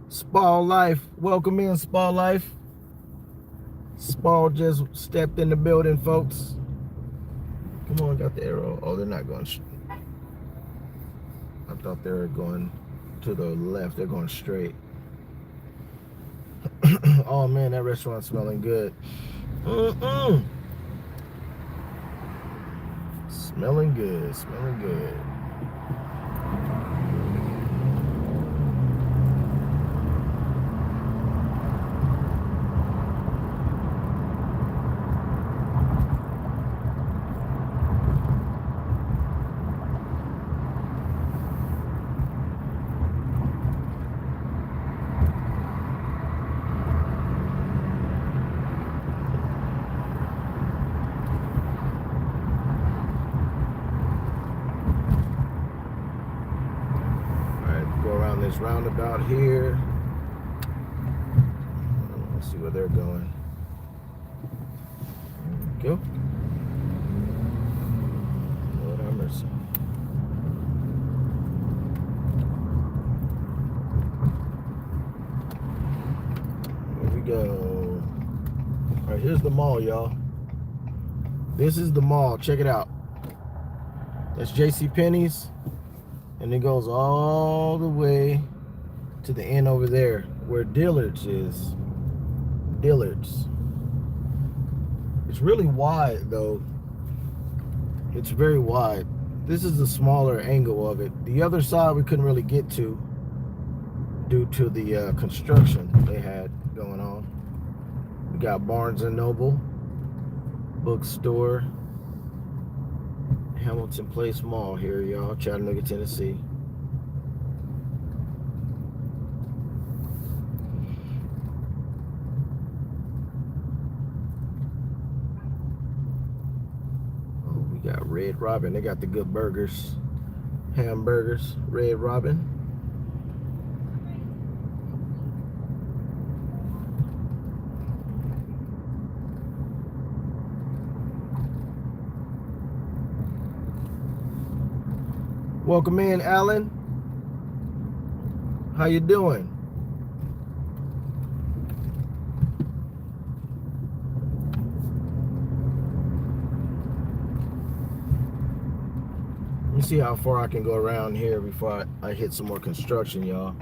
Spall Life, welcome in, Spall Life. Spall just stepped in the building, folks. Come on, got the arrow. Oh, they're not going. I thought they were going to the left. They're going straight. Oh man, that restaurant's smelling good. Smelling good, smelling good. roundabout here. Let's see where they're going. There we go. Lord have mercy. Here we go. All right, here's the mall, y'all. This is the mall. Check it out. That's JCPenney's. And it goes all the way to the end over there where Dillard's is. Dillard's. It's really wide though. It's very wide. This is the smaller angle of it. The other side we couldn't really get to due to the construction they had going on. We got Barnes and Noble, bookstore, Hamilton Place Mall here, y'all, Chattanooga, Tennessee. Oh, we got Red Robin. They got the good burgers, hamburgers, Red Robin. Welcome in, Alan. How you doing? Let me see how far I can go around here before I hit some more construction, y'all.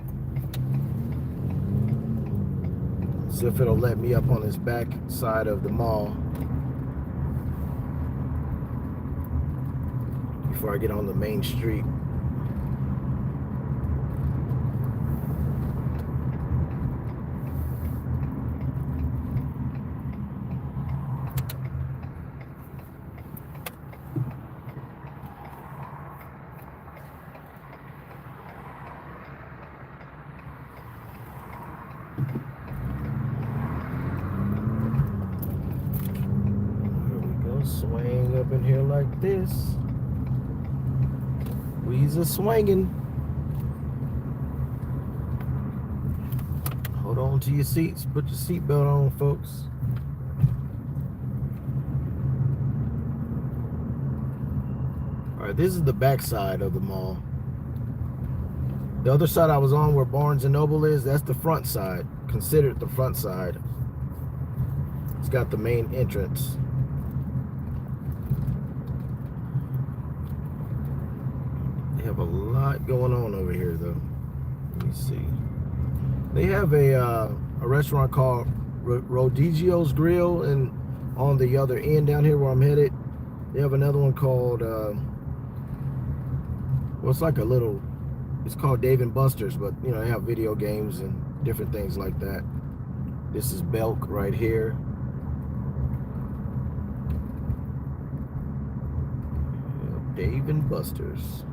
See if it'll let me up on this back side of the mall before I get on the main street. Swing up in here like this. We's a swinging. Hold on to your seats. Put your seatbelt on, folks. All right, this is the back side of the mall. The other side I was on where Barnes and Noble is, that's the front side. Considered the front side. It's got the main entrance. They have a lot going on over here, though. Let me see. They have a restaurant called Rodigio's Grill, and on the other end down here where I'm headed, they have another one called, well, it's like a little, it's called Dave and Buster's, but, you know, they have video games and different things like that. This is Belk right here. Dave and Buster's.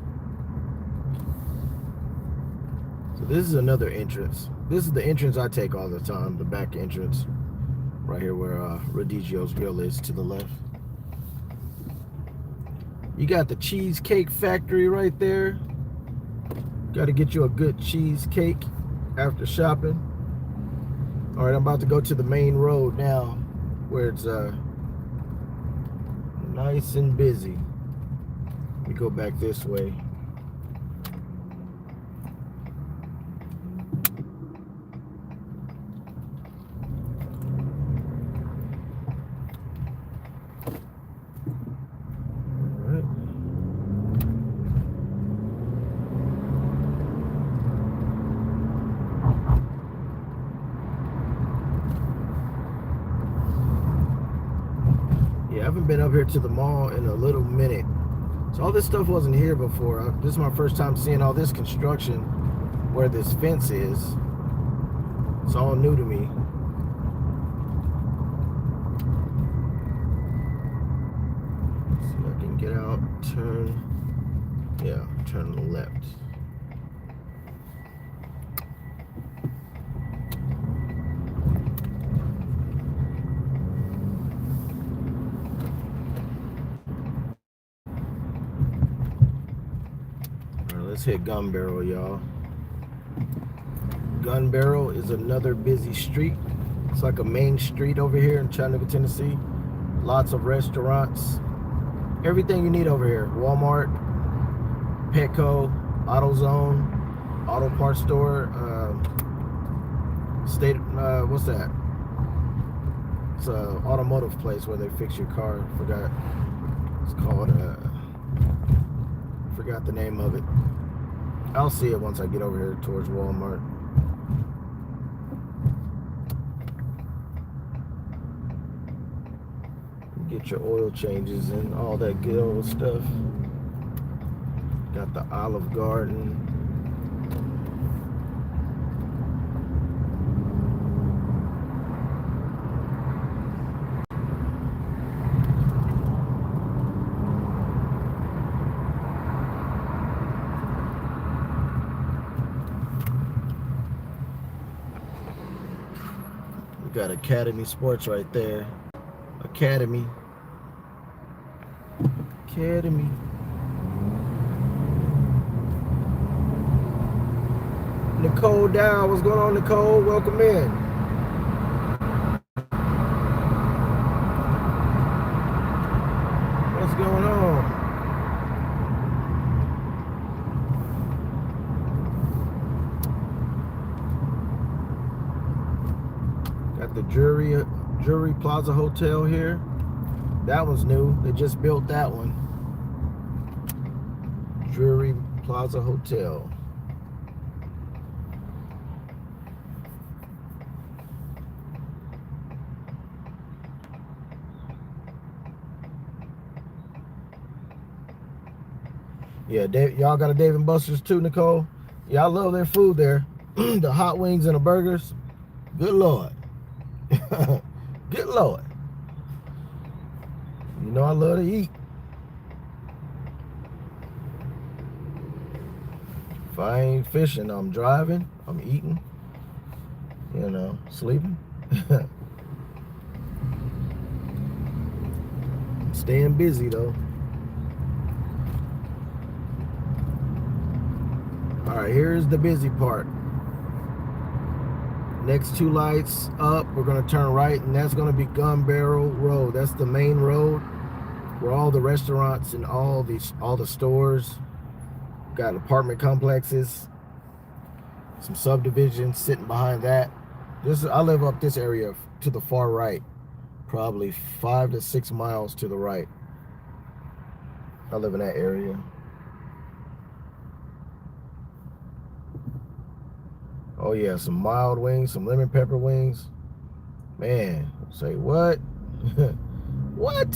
So this is another entrance. This is the entrance I take all the time, the back entrance. Right here where Rodigio's Grill is to the left. You got the Cheesecake Factory right there. Got to get you a good cheesecake after shopping. All right, I'm about to go to the main road now where it's nice and busy. Let me go back this way. I haven't been up here to the mall in a little minute. So all this stuff wasn't here before. This is my first time seeing all this construction where this fence is. It's all new to me. See if I can get out, turn. Yeah, turn to the left. Let's hit Gun Barrel, y'all. Gun Barrel is another busy street. It's like a main street over here in Chattanooga, Tennessee. Lots of restaurants. Everything you need over here. Walmart, Petco, AutoZone, auto parts store, what's that? It's an automotive place where they fix your car. Forgot. It's called, forgot the name of it. I'll see it once I get over here towards Walmart. Get your oil changes and all that good old stuff. Got the Olive Garden. We got Academy Sports right there. Academy. Nicole Dow, what's going on, Nicole? Welcome in. What's going on? Got the Jury Plaza Hotel here. That one's new. They just built that one. Drury Plaza Hotel. Yeah, y'all got a Dave & Buster's too, Nicole? Yeah, I love their food there. The hot wings and the burgers. Good Lord. Good Lord. You know I love to eat. If I ain't fishing, I'm driving, I'm eating, you know, sleeping. Staying busy though. All right, here's the busy part. Next two lights up, we're gonna turn right, and that's gonna be Gun Barrel Road. That's the main road where all the restaurants and all the stores. Got apartment complexes, some subdivisions sitting behind that. I live up this area to the far right, probably 5 to 6 miles to the right. I live in that area. Oh yeah, some mild wings, some lemon pepper wings. Man, say what? What?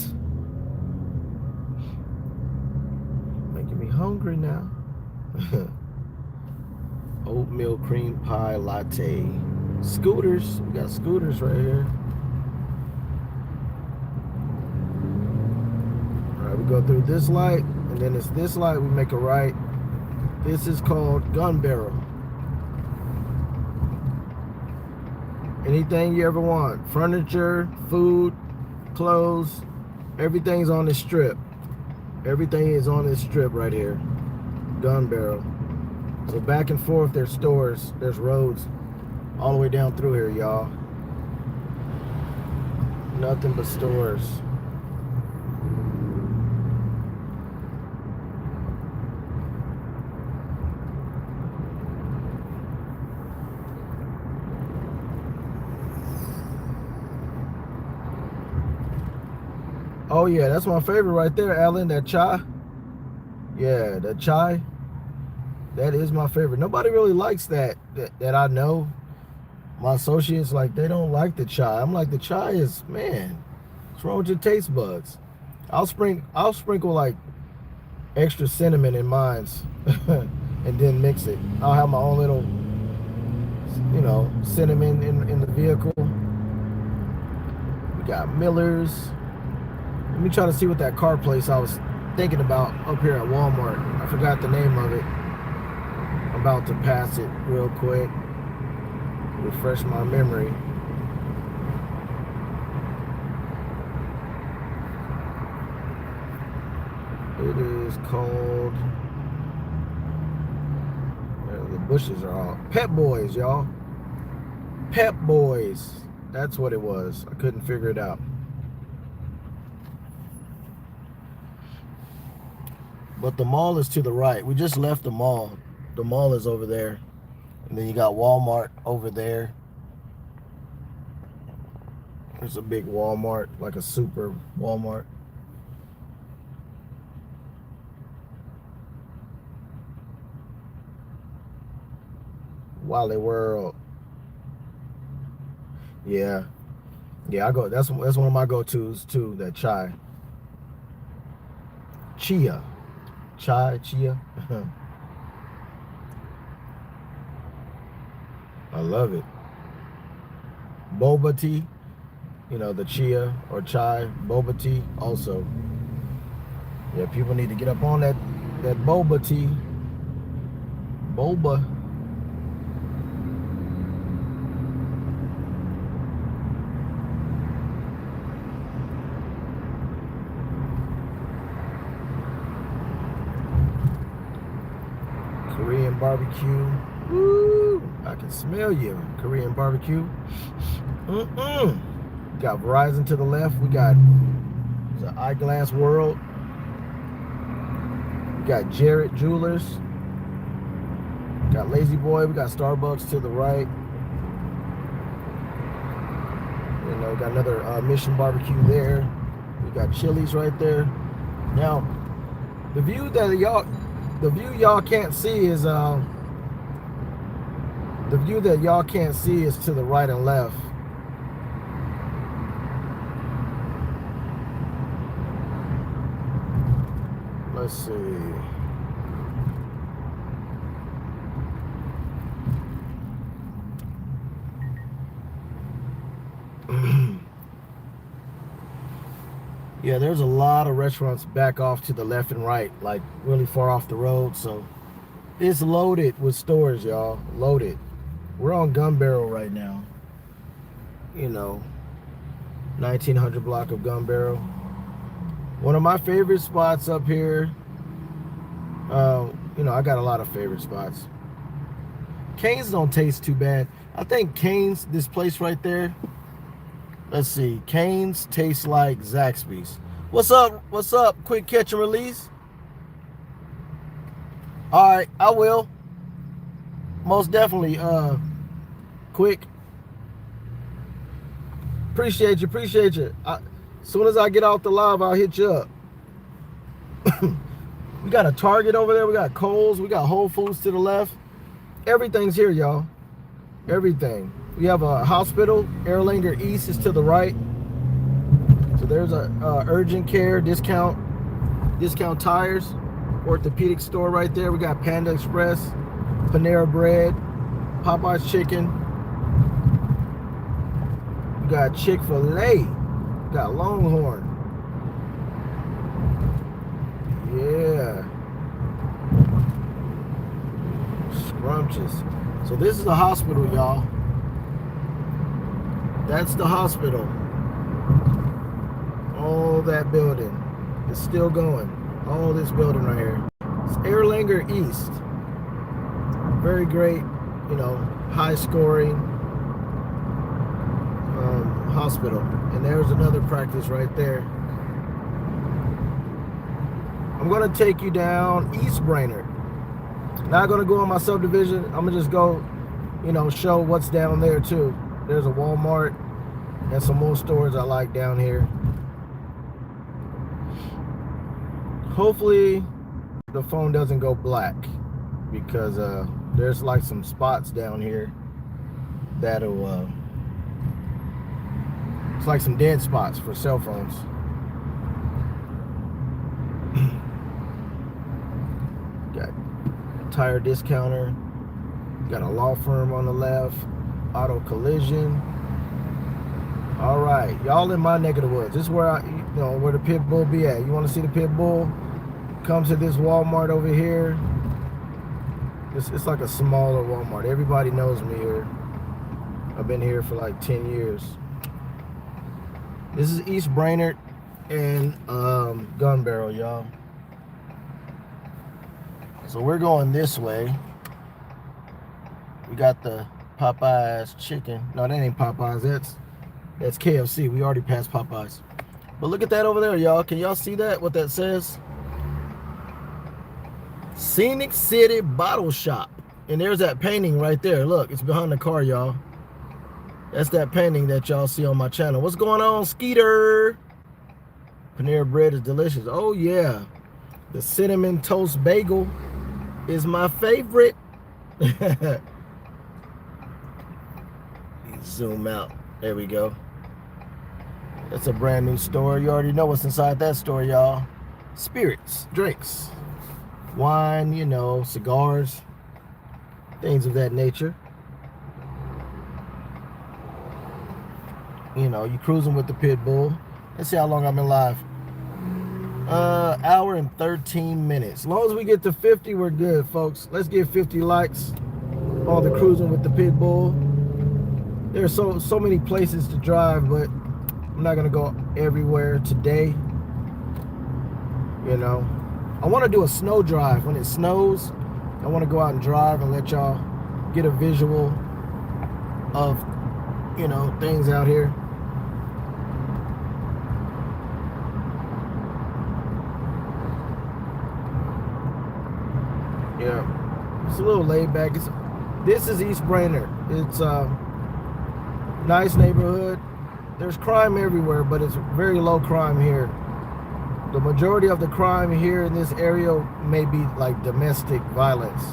Making me hungry now. Oatmeal cream pie latte. Scooters. We got scooters right here. All right, we go through this light, and then it's this light. We make a right. This is called Gun Barrel. Anything you ever want. Furniture, food, clothes. Everything's on this strip. Everything is on this strip right here. Gun Barrel. So back and forth, there's stores, there's roads all the way down through here, y'all. Nothing but stores. Oh yeah, that's my favorite right there, Alan, that chai. Yeah, that chai. That is my favorite. Nobody really likes that I know. My associates, like, they don't like the chai. I'm like, the chai is, man, what's wrong with your taste buds? I'll sprinkle like extra cinnamon in mine and then mix it. I'll have my own little, you know, cinnamon in the vehicle. We got Miller's. Let me try to see what that car place I was thinking about up here at Walmart. I forgot the name of it. I'm about to pass it real quick. Refresh my memory. It is called the bushes are all Pep Boys, y'all. Pep Boys. That's what it was. I couldn't figure it out. But the mall is to the right. We just left the mall. The mall is over there. And then you got Walmart over there. There's a big Walmart, like a super Walmart. Wally World. Yeah. Yeah, I go. That's one of my go-tos too, that chai. Chia. Chia. I love it. Boba tea, you know, the chia or chai, boba tea also. Yeah, people need to get up on that boba tea. Boba. Korean barbecue. Woo! I can smell you. Korean barbecue. Got Verizon to the left. We got the Eyeglass World. We got Jarrett Jewelers. Got Lazy Boy. We got Starbucks to the right. You know, got another Mission Barbecue there. We got Chili's right there. Now, the view y'all can't see is to the right and left. Let's see. Yeah, there's a lot of restaurants back off to the left and right, like really far off the road. So it's loaded with stores, y'all. Loaded. We're on Gun Barrel right now. You know, 1900 block of Gun Barrel. One of my favorite spots up here. You know, I got a lot of favorite spots. Cane's don't taste too bad. I think Cane's, this place right there. Let's see. Cane's tastes like Zaxby's. What's up? What's up? Quick catch and release. All right, I will. Most definitely. Quick. Appreciate you. Appreciate you. As soon as I get off the live, I'll hit you up. We got a Target over there. We got Kohl's. We got Whole Foods to the left. Everything's here, y'all. Everything. We have a hospital. Erlanger East is to the right. So there's a urgent care discount tires, orthopedic store right there. We got Panda Express, Panera Bread, Popeye's Chicken. We got Chick-fil-A. We got Longhorn. Yeah. Scrumptious. So this is the hospital, y'all. That's the hospital. All that building is still going. All this building right here. It's Erlanger East. Very great, you know, high scoring hospital. And there's another practice right there. I'm going to take you down East Brainerd. Not going to go on my subdivision. I'm going to just go, you know, show what's down there too. There's a Walmart and some more stores I like down here. Hopefully the phone doesn't go black, because there's like some spots down here that'll it's like some dead spots for cell phones. Got a tire discounter, got a law firm on the left, auto collision. All right, y'all in my neck of the woods. This is where where the PITBULL be at. You want to see the PITBULL? Come to this Walmart over here. It's like a smaller Walmart. Everybody knows me here. I've been here for like 10 years. This is East Brainerd and Gun Barrel, y'all. So we're going this way. We got the Popeyes chicken. No, that ain't Popeyes. That's KFC. We already passed Popeyes. But look at that over there, y'all. Can y'all see that? What that says? Scenic City Bottle Shop. And there's that painting right there. Look, it's behind the car, y'all. That's that painting that y'all see on my channel. What's going on, Skeeter? Panera bread is delicious. Oh, yeah. The cinnamon toast bagel is my favorite. Zoom out. There we go. That's a brand new store. You already know what's inside that store, y'all. Spirits, drinks, wine, you know, cigars, things of that nature. You know, you cruising with the Pitbull. Let's see how long I've been live. Hour and 13 minutes. As long as we get to 50, we're good, folks. Let's get 50 likes on the cruising with the Pitbull. There's so many places to drive, but I'm not gonna go everywhere today. You know, I want to do a snow drive when it snows. I want to go out and drive and let y'all get a visual of, you know, things out here. Yeah, it's a little laid back. This is East Brainerd. It's a nice neighborhood. There's crime everywhere, but it's very low crime here. The majority of the crime here in this area may be like domestic violence.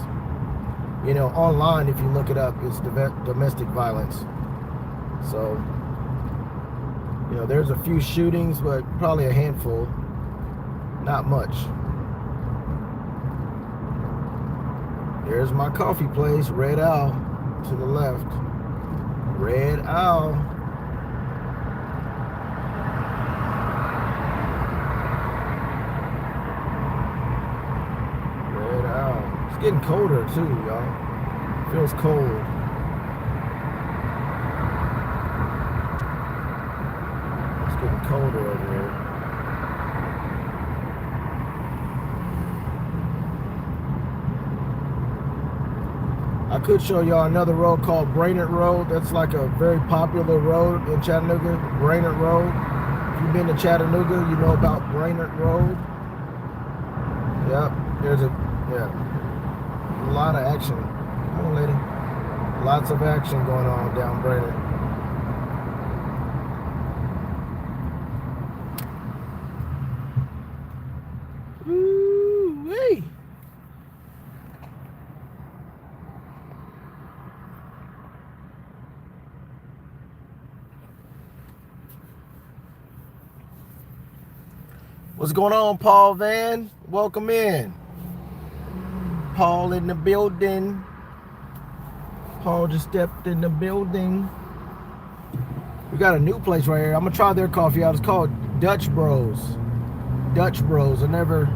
You know, online, if you look it up, it's domestic violence. So, you know, there's a few shootings, but probably a handful. Not much. There's my coffee place, Red Owl, to the left. Red Owl. Red Owl. It's getting colder too, y'all. Feels cold. It's getting colder over here. I could show y'all another road called Brainerd Road. That's like a very popular road in Chattanooga, Brainerd Road. If you've been to Chattanooga, you know about Brainerd Road. Yep, there's a lot of action. Come on, lady. Lots of action going on down Brainerd. Woo-wee. What's going on, Paul Van? Welcome in. Paul in the building. Paul just stepped in the building. We got a new place right here. I'm gonna try their coffee out. It's called Dutch Bros. Dutch Bros. I never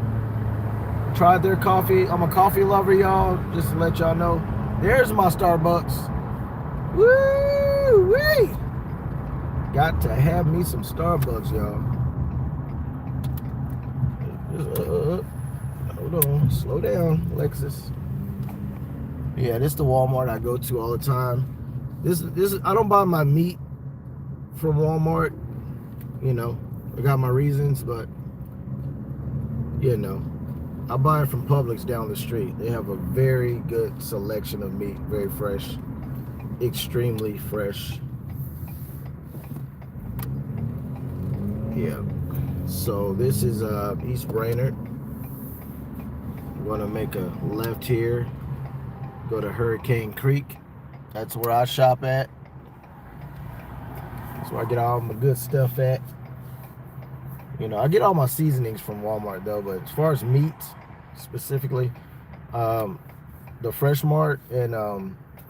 tried their coffee. I'm a coffee lover, y'all. Just to let y'all know. There's my Starbucks. Woo-wee! Got to have me some Starbucks, y'all. Hold on, slow down, Alexis. Yeah, this is the Walmart I go to all the time. This is I don't buy my meat from Walmart. You know, I got my reasons, but you know, I buy it from Publix down the street. They have a very good selection of meat, very fresh, extremely fresh. Yeah. So this is East Brainerd. We're gonna make a left here, go to Hurricane Creek. That's where I shop at. That's where I get all my good stuff at. You know, I get all my seasonings from Walmart though, but as far as meat specifically, the Fresh Mart and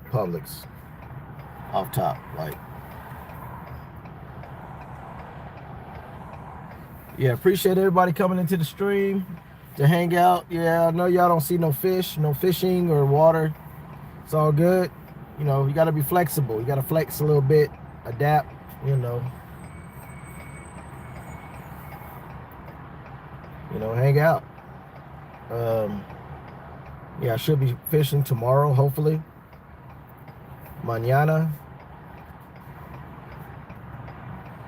Publix off top, like. Yeah, appreciate everybody coming into the stream to hang out. Yeah, I know y'all don't see no fish, no fishing or water. It's all good. You know, you got to be flexible. You got to flex a little bit, adapt, you know. You know, hang out. Yeah, I should be fishing tomorrow, hopefully. mañana.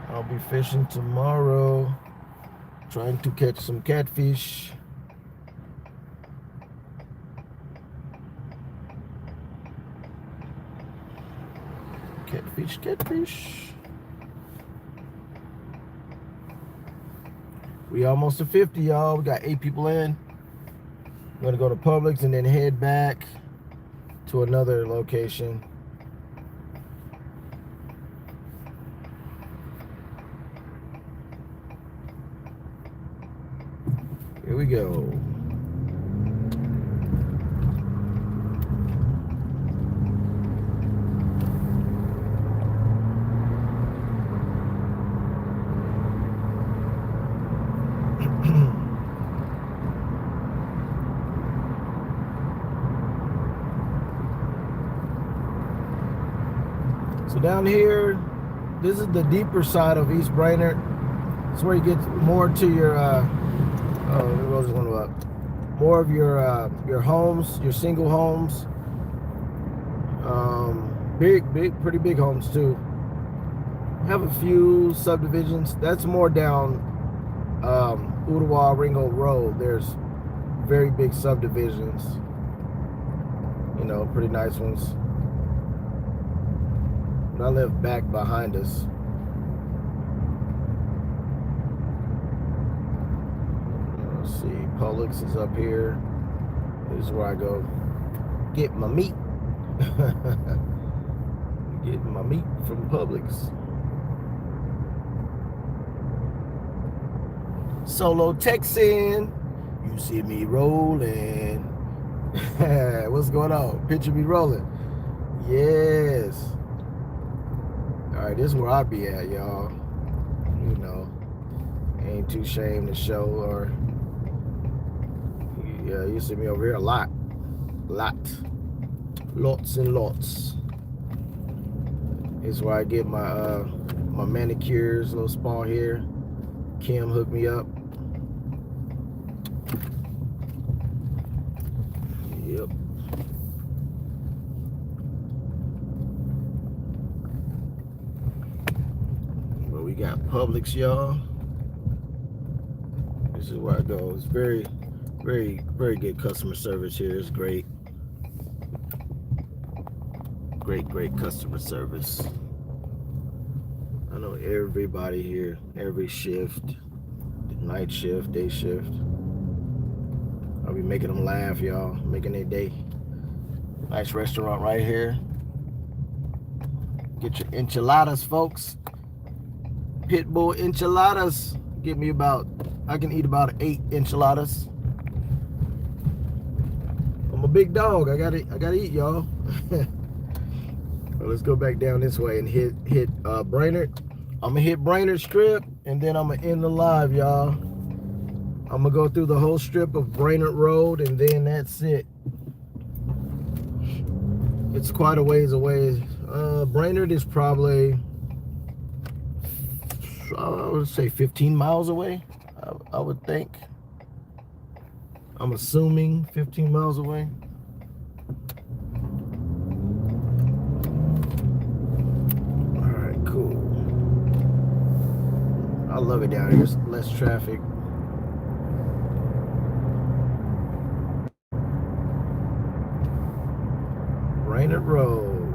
I'll be fishing tomorrow, trying to catch some catfish. Catfish, catfish. We almost to 50, y'all. We got 8 people in. I'm gonna go to Publix and then head back to another location. Here we go. So down here, this is the deeper side of East Brainerd. It's where you get more to your more of your homes, your single homes. Pretty big homes too. Have a few subdivisions. That's more down Brainerd Road. There's very big subdivisions. You know, pretty nice ones. But I live back behind us. Let's see, Publix is up here. This is where I go get my meat. Getting my meat from Publix. Solo Texan, you see me rolling. What's going on? Picture me rolling. Yes. All right, this is where I be at, y'all. You know, ain't too ashamed to show. Or yeah, you see me over here a lot, lots and lots. This is where I get my my manicures, little spa here. Kim hooked me up. Yep. Well, we got Publix, y'all. This is where I go. It's very good customer service here. It's great. Great customer service. I know everybody here, every shift, night shift, day shift. I'll be making them laugh, y'all, making their day. Nice restaurant right here. Get your enchiladas, folks. PITBULL enchiladas. Give me I can eat about 8 enchiladas. I'm a big dog. I gotta eat, y'all. Well, let's go back down this way and hit Brainerd. I'm gonna hit Brainerd Strip and then I'm gonna end the live, y'all. I'm gonna go through the whole strip of Brainerd Road and then that's it. It's quite a ways away. Brainerd is probably, I would say 15 miles away, I would think. I'm assuming 15 miles away. Cool. I love it down here. There's less traffic. Brainerd Road.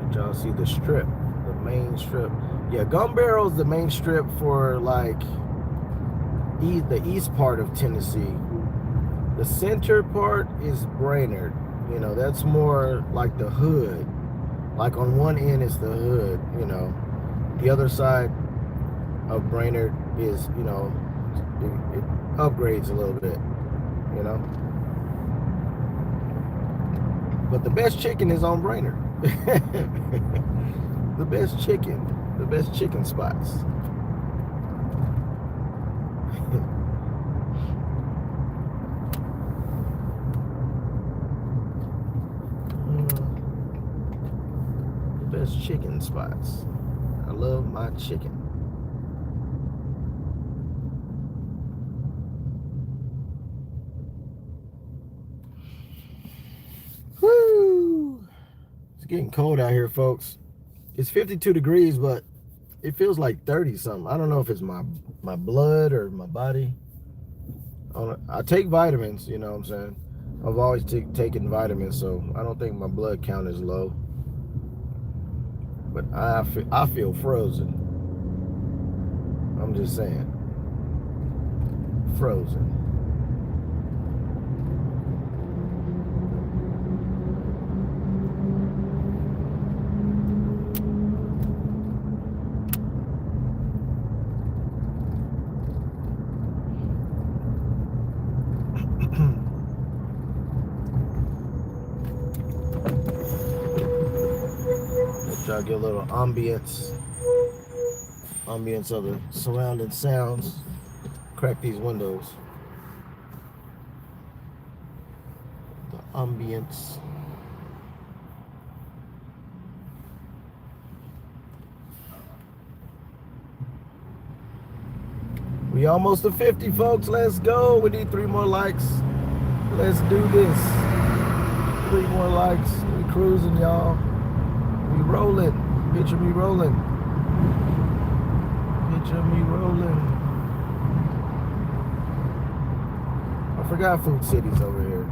Did y'all see the strip? The main strip. Yeah, Gun Barrel's the main strip for like the east part of Tennessee. The center part is Brainerd. You know, that's more like the hood. Like on one end is the hood, you know. The other side of Brainerd is, you know, it upgrades a little bit, you know. But the best chicken is on Brainerd. The best chicken spots. Best chicken spots. I love my chicken. It's getting cold out here, folks. It's 52 degrees, but it feels like 30 something. I don't know if it's my blood or my body. I take vitamins, you know what I'm saying? I've always taken vitamins, so I don't think my blood count is low. But I feel frozen. I'm just saying. Frozen. Try to get a little ambience of the surrounding sounds. Crack these windows. The ambience. We almost to 50, folks. Let's go. We need 3 more likes. Let's do this. 3 more likes. We cruising, y'all. We rolling. Picture me rolling. Picture me rolling. I forgot Food City's over here.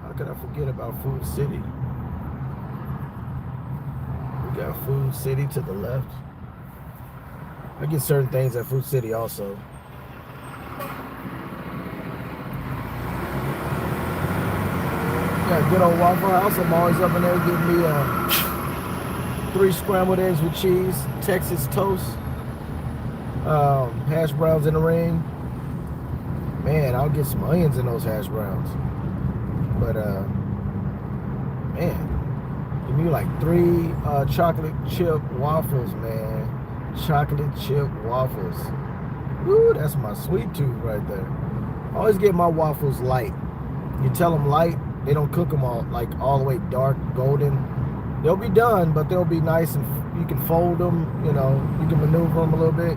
How could I forget about Food City? We got Food City to the left. I get certain things at Food City also. Got a good old Waffle House. I'm always up in there getting me 3 scrambled eggs with cheese, Texas toast, hash browns in the ring. Man, I'll get some onions in those hash browns. But man, give me like 3 chocolate chip waffles, man. Chocolate chip waffles. Woo, that's my sweet tooth right there. I always get my waffles light. You tell them light, they don't cook them all the way dark golden. They'll be done, but they'll be nice and you can fold them, you know, you can maneuver them a little bit.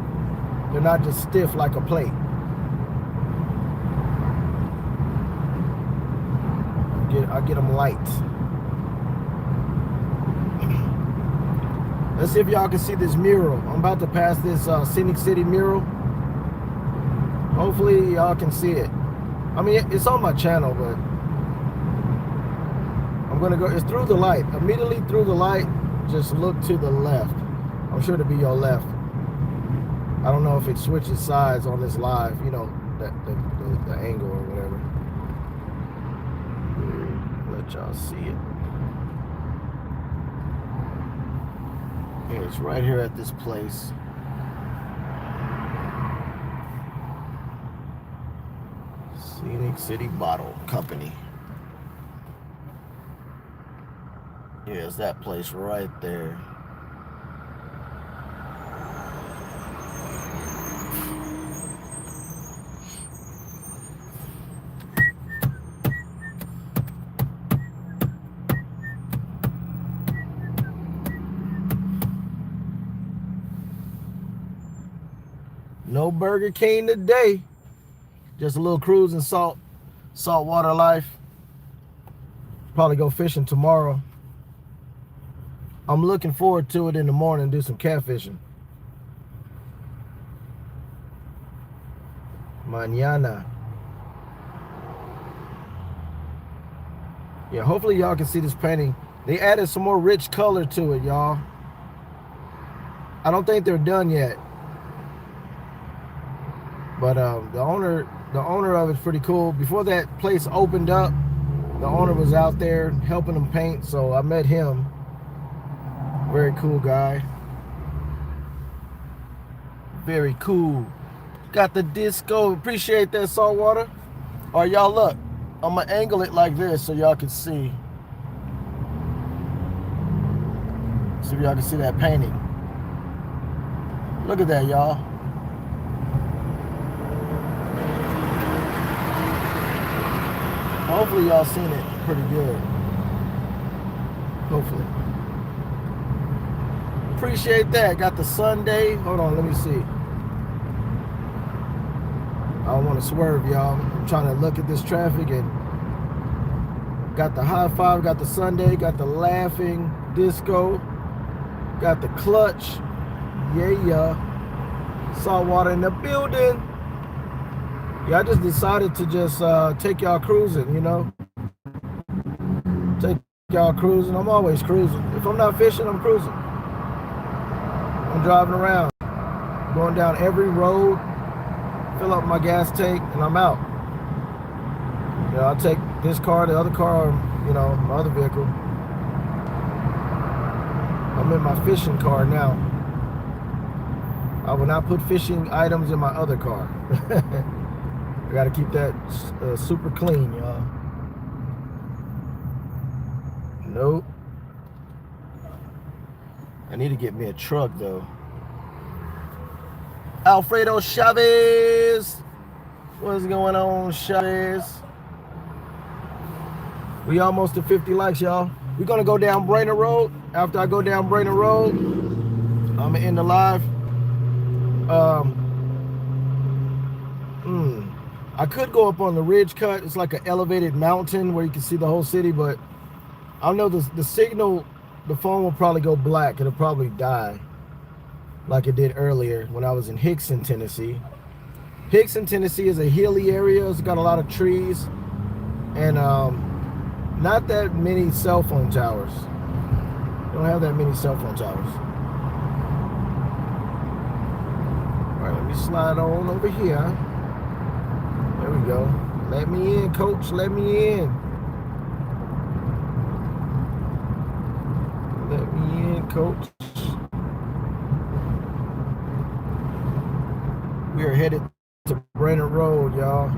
They're not just stiff like a plate. I get them light. Let's see if y'all can see this mural. I'm about to pass this Scenic City mural. Hopefully y'all can see it. I mean, it's on my channel, but I'm gonna go, it's through the light. Immediately through the light, just look to the left. I'm sure to be your left. I don't know if it switches sides on this live, you know, the angle or whatever. Let y'all see it. It's right here at this place. Scenic City Bottle Company. Yeah, it's that place right there. No Burger King today. Just a little cruising saltwater life. Probably go fishing tomorrow. I'm looking forward to it in the morning, do some catfishing. Mañana. Yeah, hopefully y'all can see this painting. They added some more rich color to it, y'all. I don't think they're done yet. But the owner of it's pretty cool. Before that place opened up, the owner was out there helping them paint, so I met him. Very cool guy. Very cool. Got the disco. Appreciate that, saltwater. All right, y'all, look. I'm gonna angle it like this so y'all can see. See if y'all can see that painting. Look at that, y'all. Hopefully y'all seen it pretty good. Hopefully. Appreciate that. Got the Sunday. Hold on, let me see. I don't want to swerve, y'all. I'm trying to look at this traffic and Got the high five, got the Sunday, got the laughing disco, got the clutch. Yeah. Saltwater in the building. Yeah, I just decided to just take y'all cruising, you know. Take y'all cruising. I'm always cruising. If I'm not fishing, I'm cruising. I'm driving around, going down every road, fill up my gas tank, and I'm out. You know, I'll take this car, the other car, you know, my other vehicle. I'm in my fishing car now. I will not put fishing items in my other car. I gotta keep that super clean, y'all. Nope. I need to get me a truck though. Alfredo Chavez. What's going on, Chavez? We almost to 50 likes, y'all. We're gonna go down Brainerd Road. After I go down Brainerd Road, I'm gonna end the live. I could go up on the ridge cut. It's like an elevated mountain where you can see the whole city, but I know the signal, the phone will probably go black. It'll probably die like it did earlier when I was in Hixon, Tennessee. Hixon, Tennessee is a hilly area. It's got a lot of trees and not that many cell phone towers. Don't have that many cell phone towers. All right, let me slide on over here. There we go. Let me in, coach. Let me in. Let me in, coach. We are headed to Brainerd Road, y'all.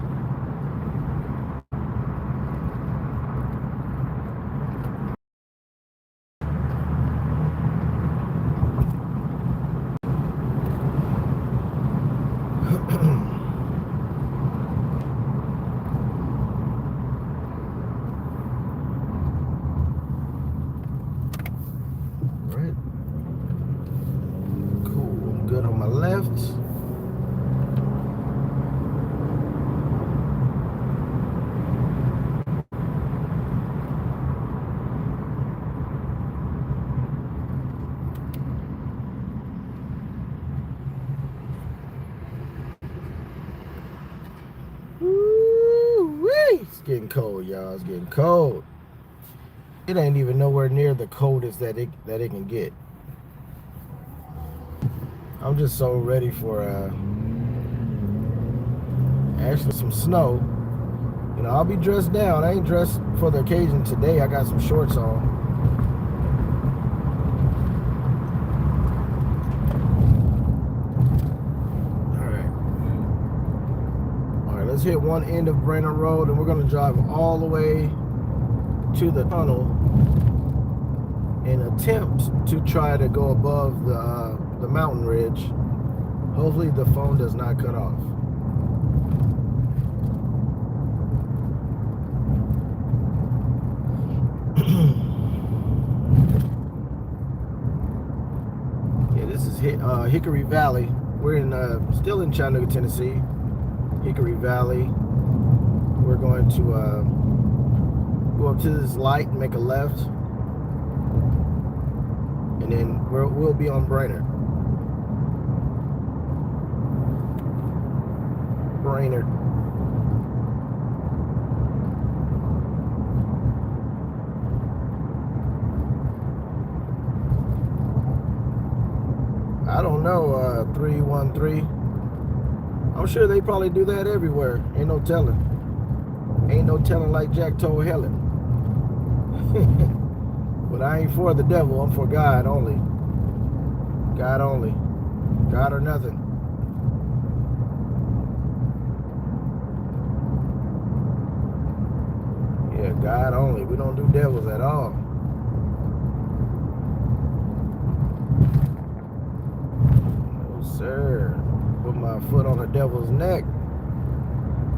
It's getting cold, y'all. It's getting cold. It ain't even nowhere near the coldest that it can get. I'm just so ready for actually some snow. You know, I'll be dressed down. I ain't dressed for the occasion today. I got some shorts on. Let's hit one end of Brainerd Road and we're going to drive all the way to the tunnel in attempt to try to go above the mountain ridge. Hopefully the phone does not cut off. Yeah, this is Hickory Valley. We're in still in Chattanooga, Tennessee. Hickory Valley. We're going to go up to this light and make a left, and then we'll be on Brainerd. I don't know, 313. I'm sure they probably do that everywhere. Ain't no telling. Ain't no telling, like Jack told Helen. But I ain't for the devil. I'm for God only. God only. God or nothing. Yeah, God only. We don't do devils at all. No, sir. Put my foot on the devil's neck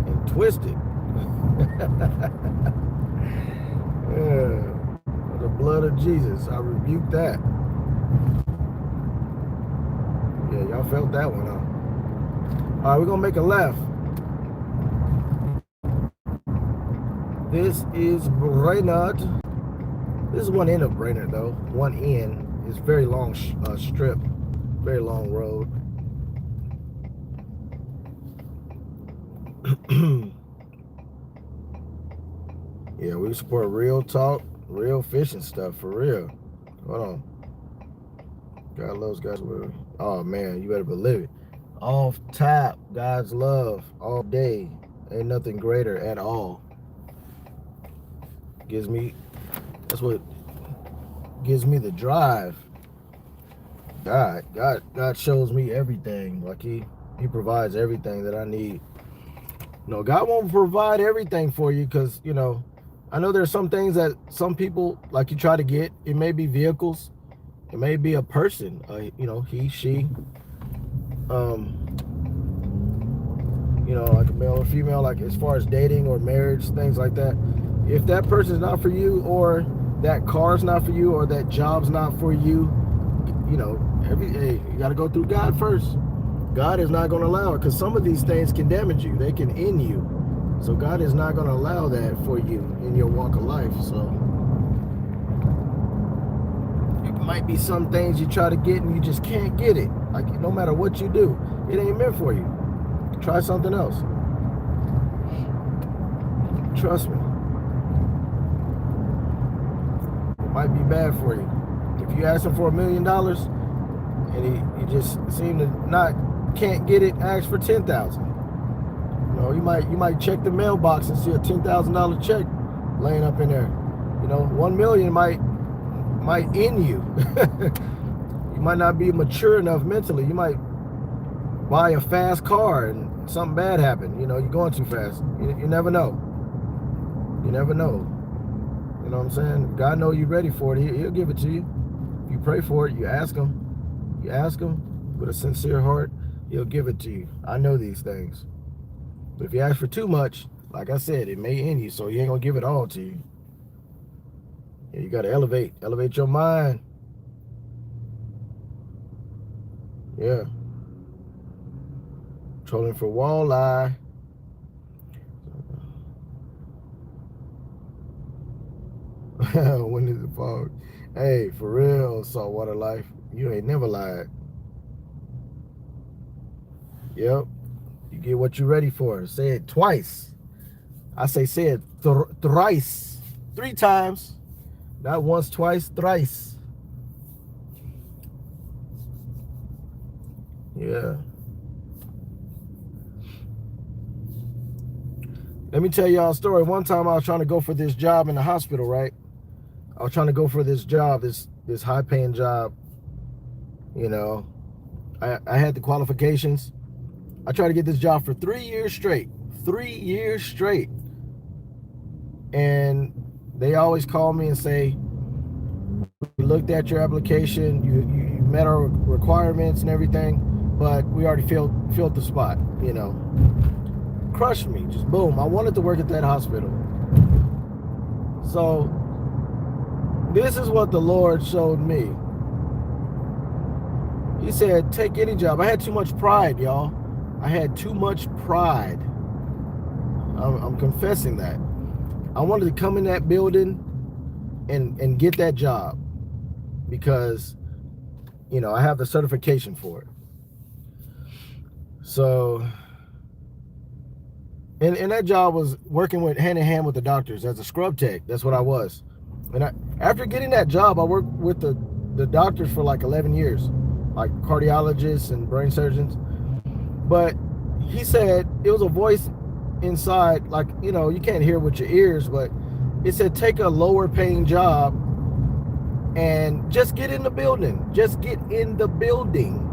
and twist it. Yeah. For the blood of Jesus, I rebuke that. Yeah, y'all felt that one, huh? All right, we're gonna make a left. This is Brainerd. This is one end of Brainerd, though. One end. It's very long strip, very long road. Yeah, we support real talk, real fishing stuff for real. Hold on. God loves God's love. Oh man, you better believe it. Off tap, God's love all day. Ain't nothing greater at all. That's what gives me the drive. God shows me everything. Like he provides everything that I need. No, God won't provide everything for you because, you know, I know there's some things that some people like you try to get. It may be vehicles. It may be a person, you know, he, she, you know, like a male or female, like as far as dating or marriage, things like that. If that person's not for you, or that car's not for you, or that job's not for you, you know, hey, you got to go through God first. God is not going to allow it because some of these things can damage you. They can end you. So God is not going to allow that for you in your walk of life. So it might be some things you try to get and you just can't get it. Like no matter what you do, it ain't meant for you. Try something else. Trust me. It might be bad for you. If you ask him for $1 million and he just seem to can't get it, ask for 10,000. You know, you might check the mailbox and see a $10,000 check laying up in there. You know, 1 million might end you. You might not be mature enough mentally. You might buy a fast car and something bad happen. You know, you're going too fast. You never know. You never know. You know what I'm saying? If God knows you're ready for it, he'll give it to you. If you pray for it, you ask him. You ask him with a sincere heart, he'll give it to you. I know these things. But if you ask for too much, like I said, it may end you, so he ain't gonna give it all to you. Yeah, you gotta elevate your mind. Yeah. Trolling for walleye. When is the fog? Hey, for real, saltwater life. You ain't never lied. Yep. You get what you're ready for. Say it twice. I say it thrice. 3 times. Not once, twice, thrice. Yeah. Let me tell y'all a story. One time I was trying to go for this job in the hospital, right? I was trying to go for this job, this high-paying job. You know, I had the qualifications. I tried to get this job for 3 years straight. 3 years straight. And they always call me and say, we looked at your application, you met our requirements and everything, but we already filled the spot, you know. Crushed me, just boom. I wanted to work at that hospital. So this is what the Lord showed me. He said, take any job. I had too much pride, y'all. I had too much pride. I'm confessing that. I wanted to come in that building and get that job because, you know, I have the certification for it. So, and that job was working with hand in hand with the doctors as a scrub tech. That's what I was. And after getting that job, I worked with the doctors for like 11 years, like cardiologists and brain surgeons. But he said, it was a voice inside, like, you know, you can't hear with your ears, but it said, take a lower paying job and just get in the building. Just get in the building.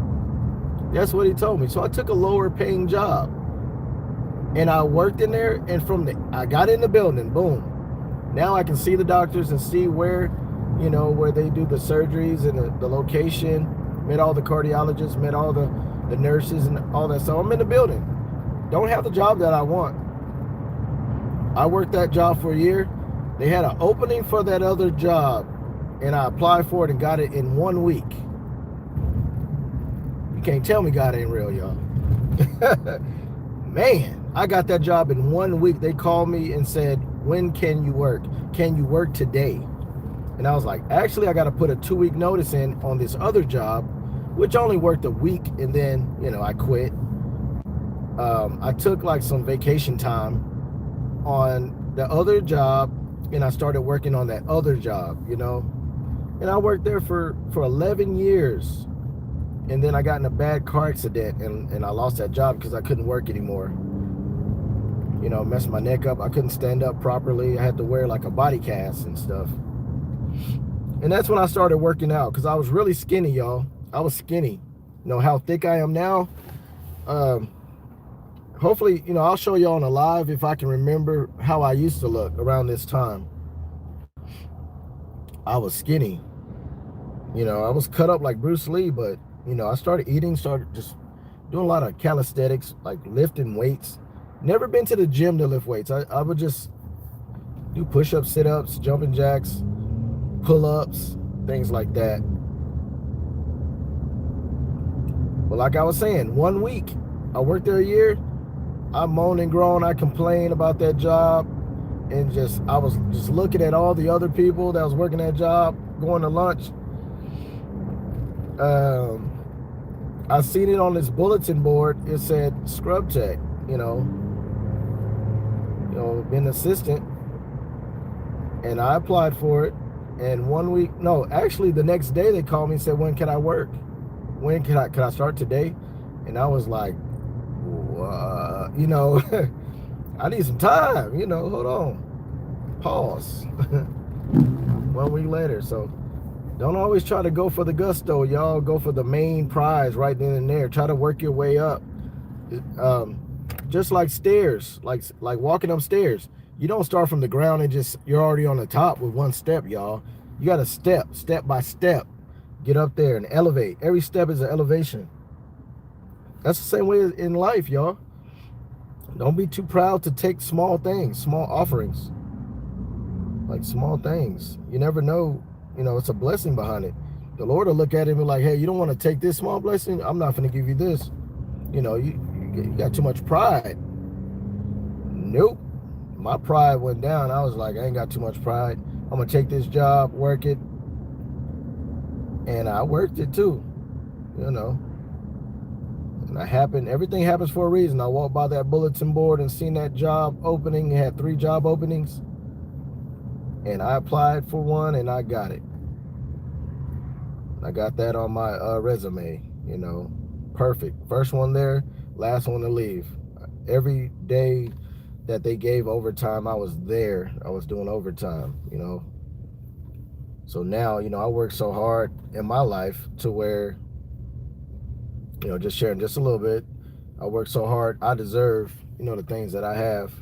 That's what he told me. So I took a lower paying job and I worked in there, and I got in the building, boom. Now I can see the doctors and see where, you know, where they do the surgeries and the location. Met all the cardiologists, met all the nurses and all that. So I'm in the building. Don't have the job that I want. I worked that job for a year. They had an opening for that other job, and I applied for it and got it in 1 week. You can't tell me God ain't real, y'all. Man, I got that job in 1 week. They called me and said, when can you work? Can you work today? And I was like, actually, I got to put a 2-week notice in on this other job, which only worked a week, and then, you know, I quit. I took like some vacation time on the other job, and I started working on that other job, you know. And I worked there for 11 years. And then I got in a bad car accident, and I lost that job because I couldn't work anymore. You know, messed my neck up. I couldn't stand up properly. I had to wear like a body cast and stuff. And that's when I started working out, because I was really skinny, y'all. I was skinny. You know how thick I am now? Hopefully, you know, I'll show y'all on a live if I can remember how I used to look around this time. I was skinny. You know, I was cut up like Bruce Lee, but, you know, I started eating, started just doing a lot of calisthenics, like lifting weights. Never been to the gym to lift weights. I would just do push-ups, sit-ups, jumping jacks, pull-ups, things like that. But like I was saying, 1 week, I worked there a year. I moaned and groaned. I complained about that job, and I was just looking at all the other people that was working that job, going to lunch. I seen it on this bulletin board. It said scrub tech, you know, being assistant, and I applied for it. And 1 week, no, actually the next day they called me and said, when can I work? When can I start today? And I was like, you know, I need some time, you know, hold on, pause. 1 week later. So don't always try to go for the gusto, y'all. Go for the main prize right then and there. Try to work your way up. Just like stairs, like walking upstairs. You don't start from the ground and you're already on the top with one step, y'all. You got to step by step, get up there and elevate. Every step is an elevation. That's the same way in life, y'all. Don't be too proud to take small things, small offerings. Like small things. You never know, you know, it's a blessing behind it. The Lord will look at it and be like, hey, you don't want to take this small blessing? I'm not going to give you this. You know, you got too much pride. Nope. My pride went down. I was like, I ain't got too much pride. I'm going to take this job, work it. And I worked it too, you know. And everything happens for a reason. I walked by that bulletin board and seen that job opening. It had 3 job openings. And I applied for one and I got it. I got that on my resume, you know. Perfect. First one there, last one to leave. Every day that they gave overtime, I was there. I was doing overtime, you know. So now, you know, I work so hard in my life to where, you know, just sharing just a little bit. I work so hard. I deserve, you know, the things that I have.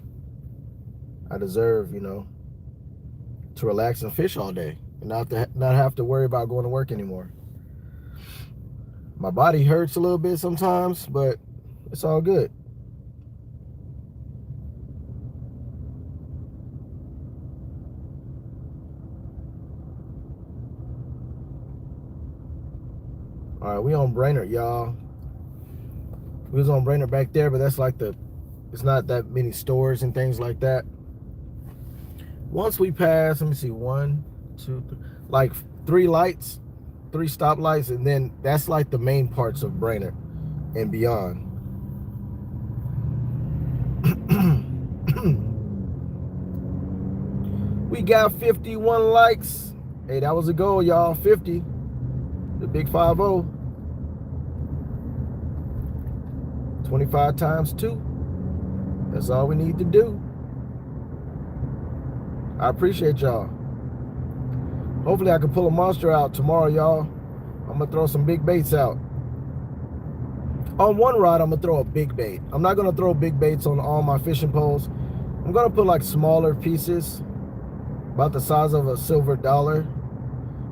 I deserve, you know, to relax and fish all day and not have to worry about going to work anymore. My body hurts a little bit sometimes, but it's all good. All right, we on Brainerd, y'all. We was on Brainerd back there, but that's like it's not that many stores and things like that. Once we pass, let me see, 1, 2, 3, like 3 lights, 3 stoplights, and then that's like the main parts of Brainerd and beyond. We got 51 likes. Hey, that was a goal, y'all. 50. The big 50. 25 times 2. That's all we need to do. I appreciate y'all. Hopefully I can pull a monster out tomorrow, y'all. I'm gonna throw some big baits out. On one rod, I'm gonna throw a big bait. I'm not gonna throw big baits on all my fishing poles. I'm gonna put like smaller pieces, about the size of a silver dollar.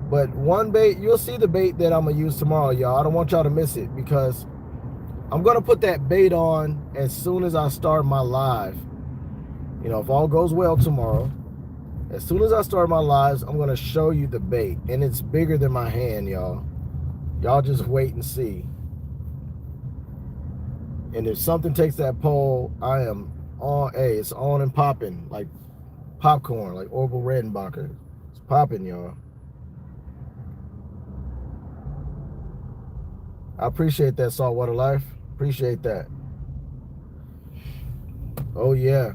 But one bait, you'll see the bait that I'm gonna use tomorrow, y'all. I don't want y'all to miss it, because I'm gonna put that bait on as soon as I start my live. You know, if all goes well tomorrow, as soon as I start my lives, I'm gonna show you the bait, and it's bigger than my hand, y'all. Y'all just wait and see. And if something takes that pole, I am on. Hey, it's on and popping, like popcorn, like Orville Redenbacher. It's popping, y'all. I appreciate that, Saltwater Life. Appreciate that. Oh yeah.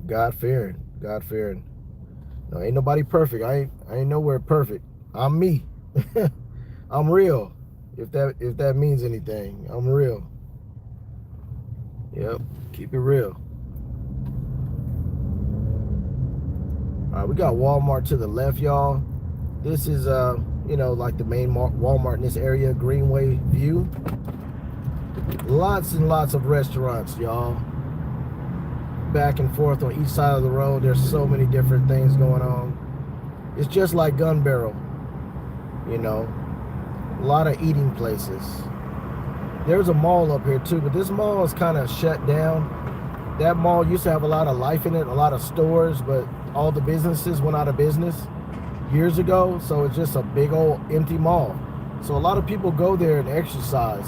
God fearing. God fearing. No, ain't nobody perfect. I ain't nowhere perfect. I'm me. I'm real. If that means anything. I'm real. Yep. Keep it real. All right, we got Walmart to the left, y'all. This is you know, like the main Walmart in this area, Greenway View. Lots and lots of restaurants, y'all. Back and forth on each side of the road. There's so many different things going on. It's just like Gun Barrel, you know. A lot of eating places. There's a mall up here too, but this mall is kind of shut down. That mall used to have a lot of life in it, a lot of stores, but all the businesses went out of business years ago, so it's just a big old empty mall. So a lot of people go there and exercise.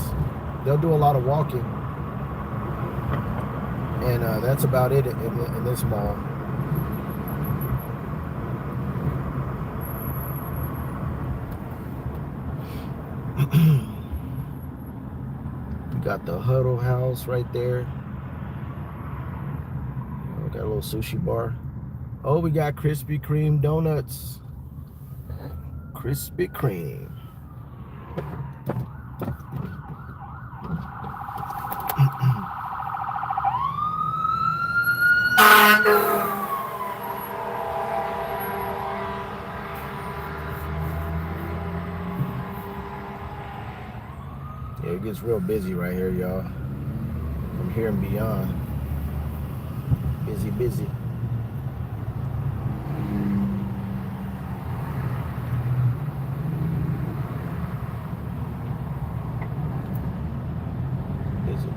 They'll do a lot of walking. And that's about it in this mall. We got the Huddle House right there. We got a little sushi bar. Oh, we got Krispy Kreme donuts. Krispy Kreme. Yeah, it gets real busy right here, y'all. From here and beyond. Busy, busy.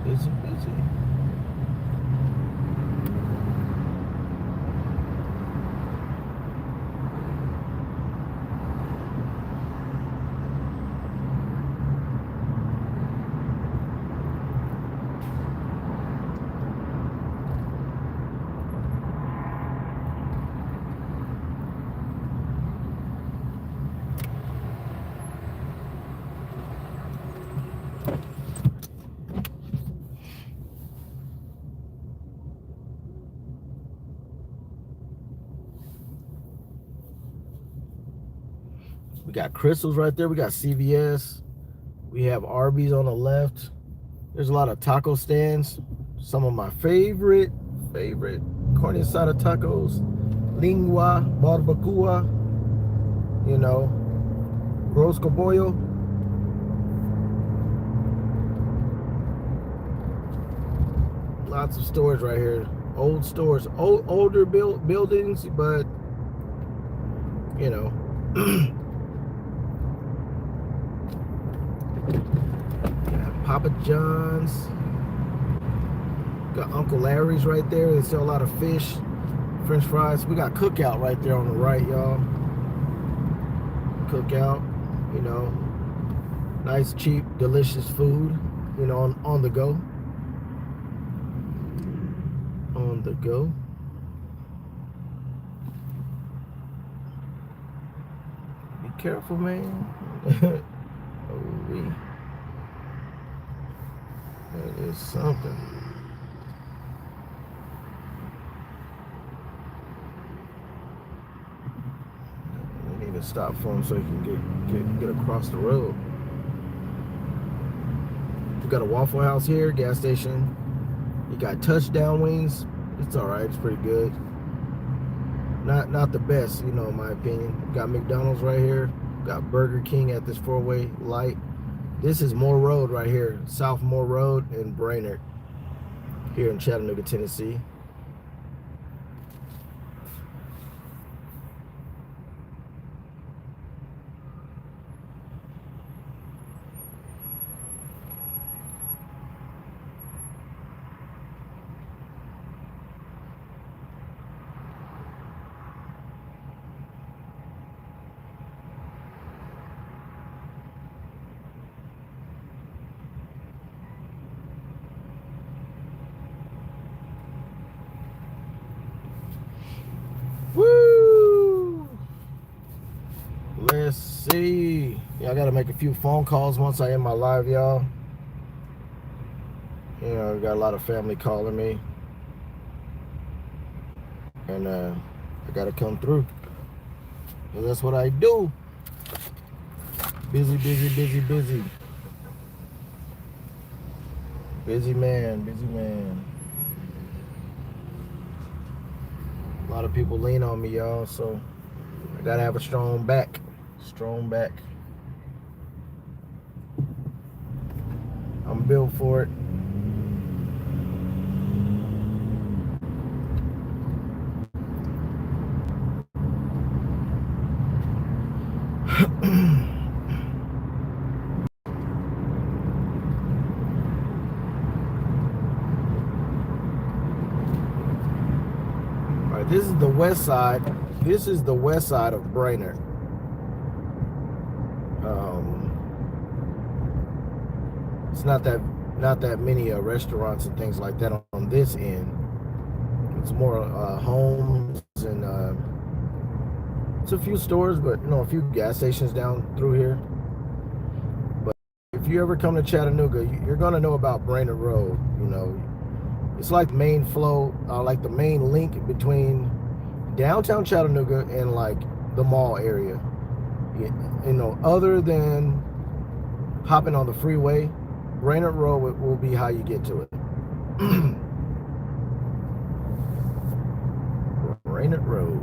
Busy, busy. We got Crystals right there. We got CVS. We have Arby's on the left. There's a lot of taco stands. Some of my favorite carne asada tacos. Lingua, barbacoa, you know, rosco pollo. Lots of stores right here. Old stores, older buildings, but you know. Got Papa John's. Got Uncle Larry's right there. They sell a lot of fish, French fries. We got Cookout right there on the right, y'all. Cookout, you know, nice, cheap, delicious food, you know, on the go. On the go. Be careful, man. Oh, that is something. We need to stop for him so he can get across the road. We got a Waffle House here, gas station. You got Touchdown Wings. It's all right. It's pretty good. Not the best, you know, in my opinion. Got McDonald's right here. Got Burger King at this four-way light. This is Moore Road right here. South Moore Road in Brainerd, here in Chattanooga, Tennessee. Hey, yeah, I gotta make a few phone calls once I end my live, y'all. You know, I got a lot of family calling me, and I gotta come through. So that's what I do. Busy, busy, busy, busy. Busy man, busy man. A lot of people lean on me, y'all, so I gotta have a strong back. Strong back. I'm built for it. All right, this is the west side. This is the west side of Brainerd. It's not that many restaurants and things like that on this end. It's more homes and it's a few stores, but you know, a few gas stations down through here. But if you ever come to Chattanooga, you're gonna know about Brainerd Road. You know, it's like the main flow, like the main link between downtown Chattanooga and like the mall area. You know, other than hopping on the freeway, Brainerd Road will be how you get to it. Brainerd Road.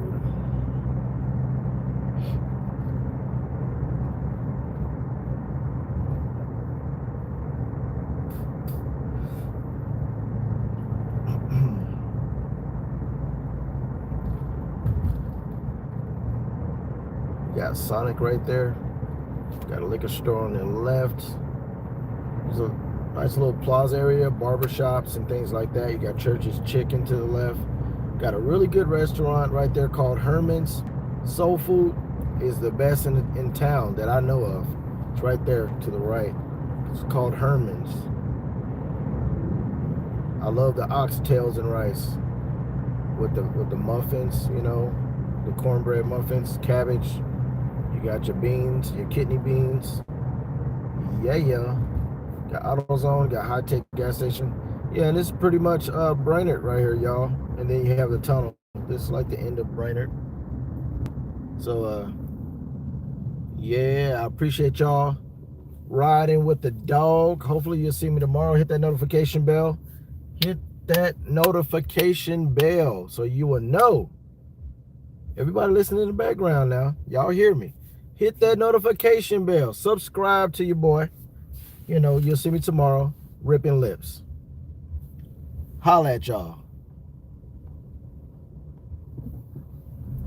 Got Sonic right there. Got a liquor store on the left. There's a nice little plaza area, barber shops and things like that. You got Church's Chicken to the left. Got a really good restaurant right there called Herman's. Soul food is the best in town that I know of. It's right there to the right. It's called Herman's. I love the oxtails and rice with the muffins, you know, the cornbread muffins, cabbage. You got your beans, your kidney beans. Yeah. Got AutoZone, got High Tech gas station. Yeah, and this is pretty much Brainerd right here, y'all. And then you have the tunnel. This is like the end of Brainerd. So yeah, I appreciate y'all riding with the dog. Hopefully you'll see me tomorrow. Hit that notification bell. Hit that notification bell so you will know. Everybody listening in the background now, y'all hear me. Hit that notification bell. Subscribe to your boy. You know, you'll see me tomorrow ripping lips. Holla at y'all.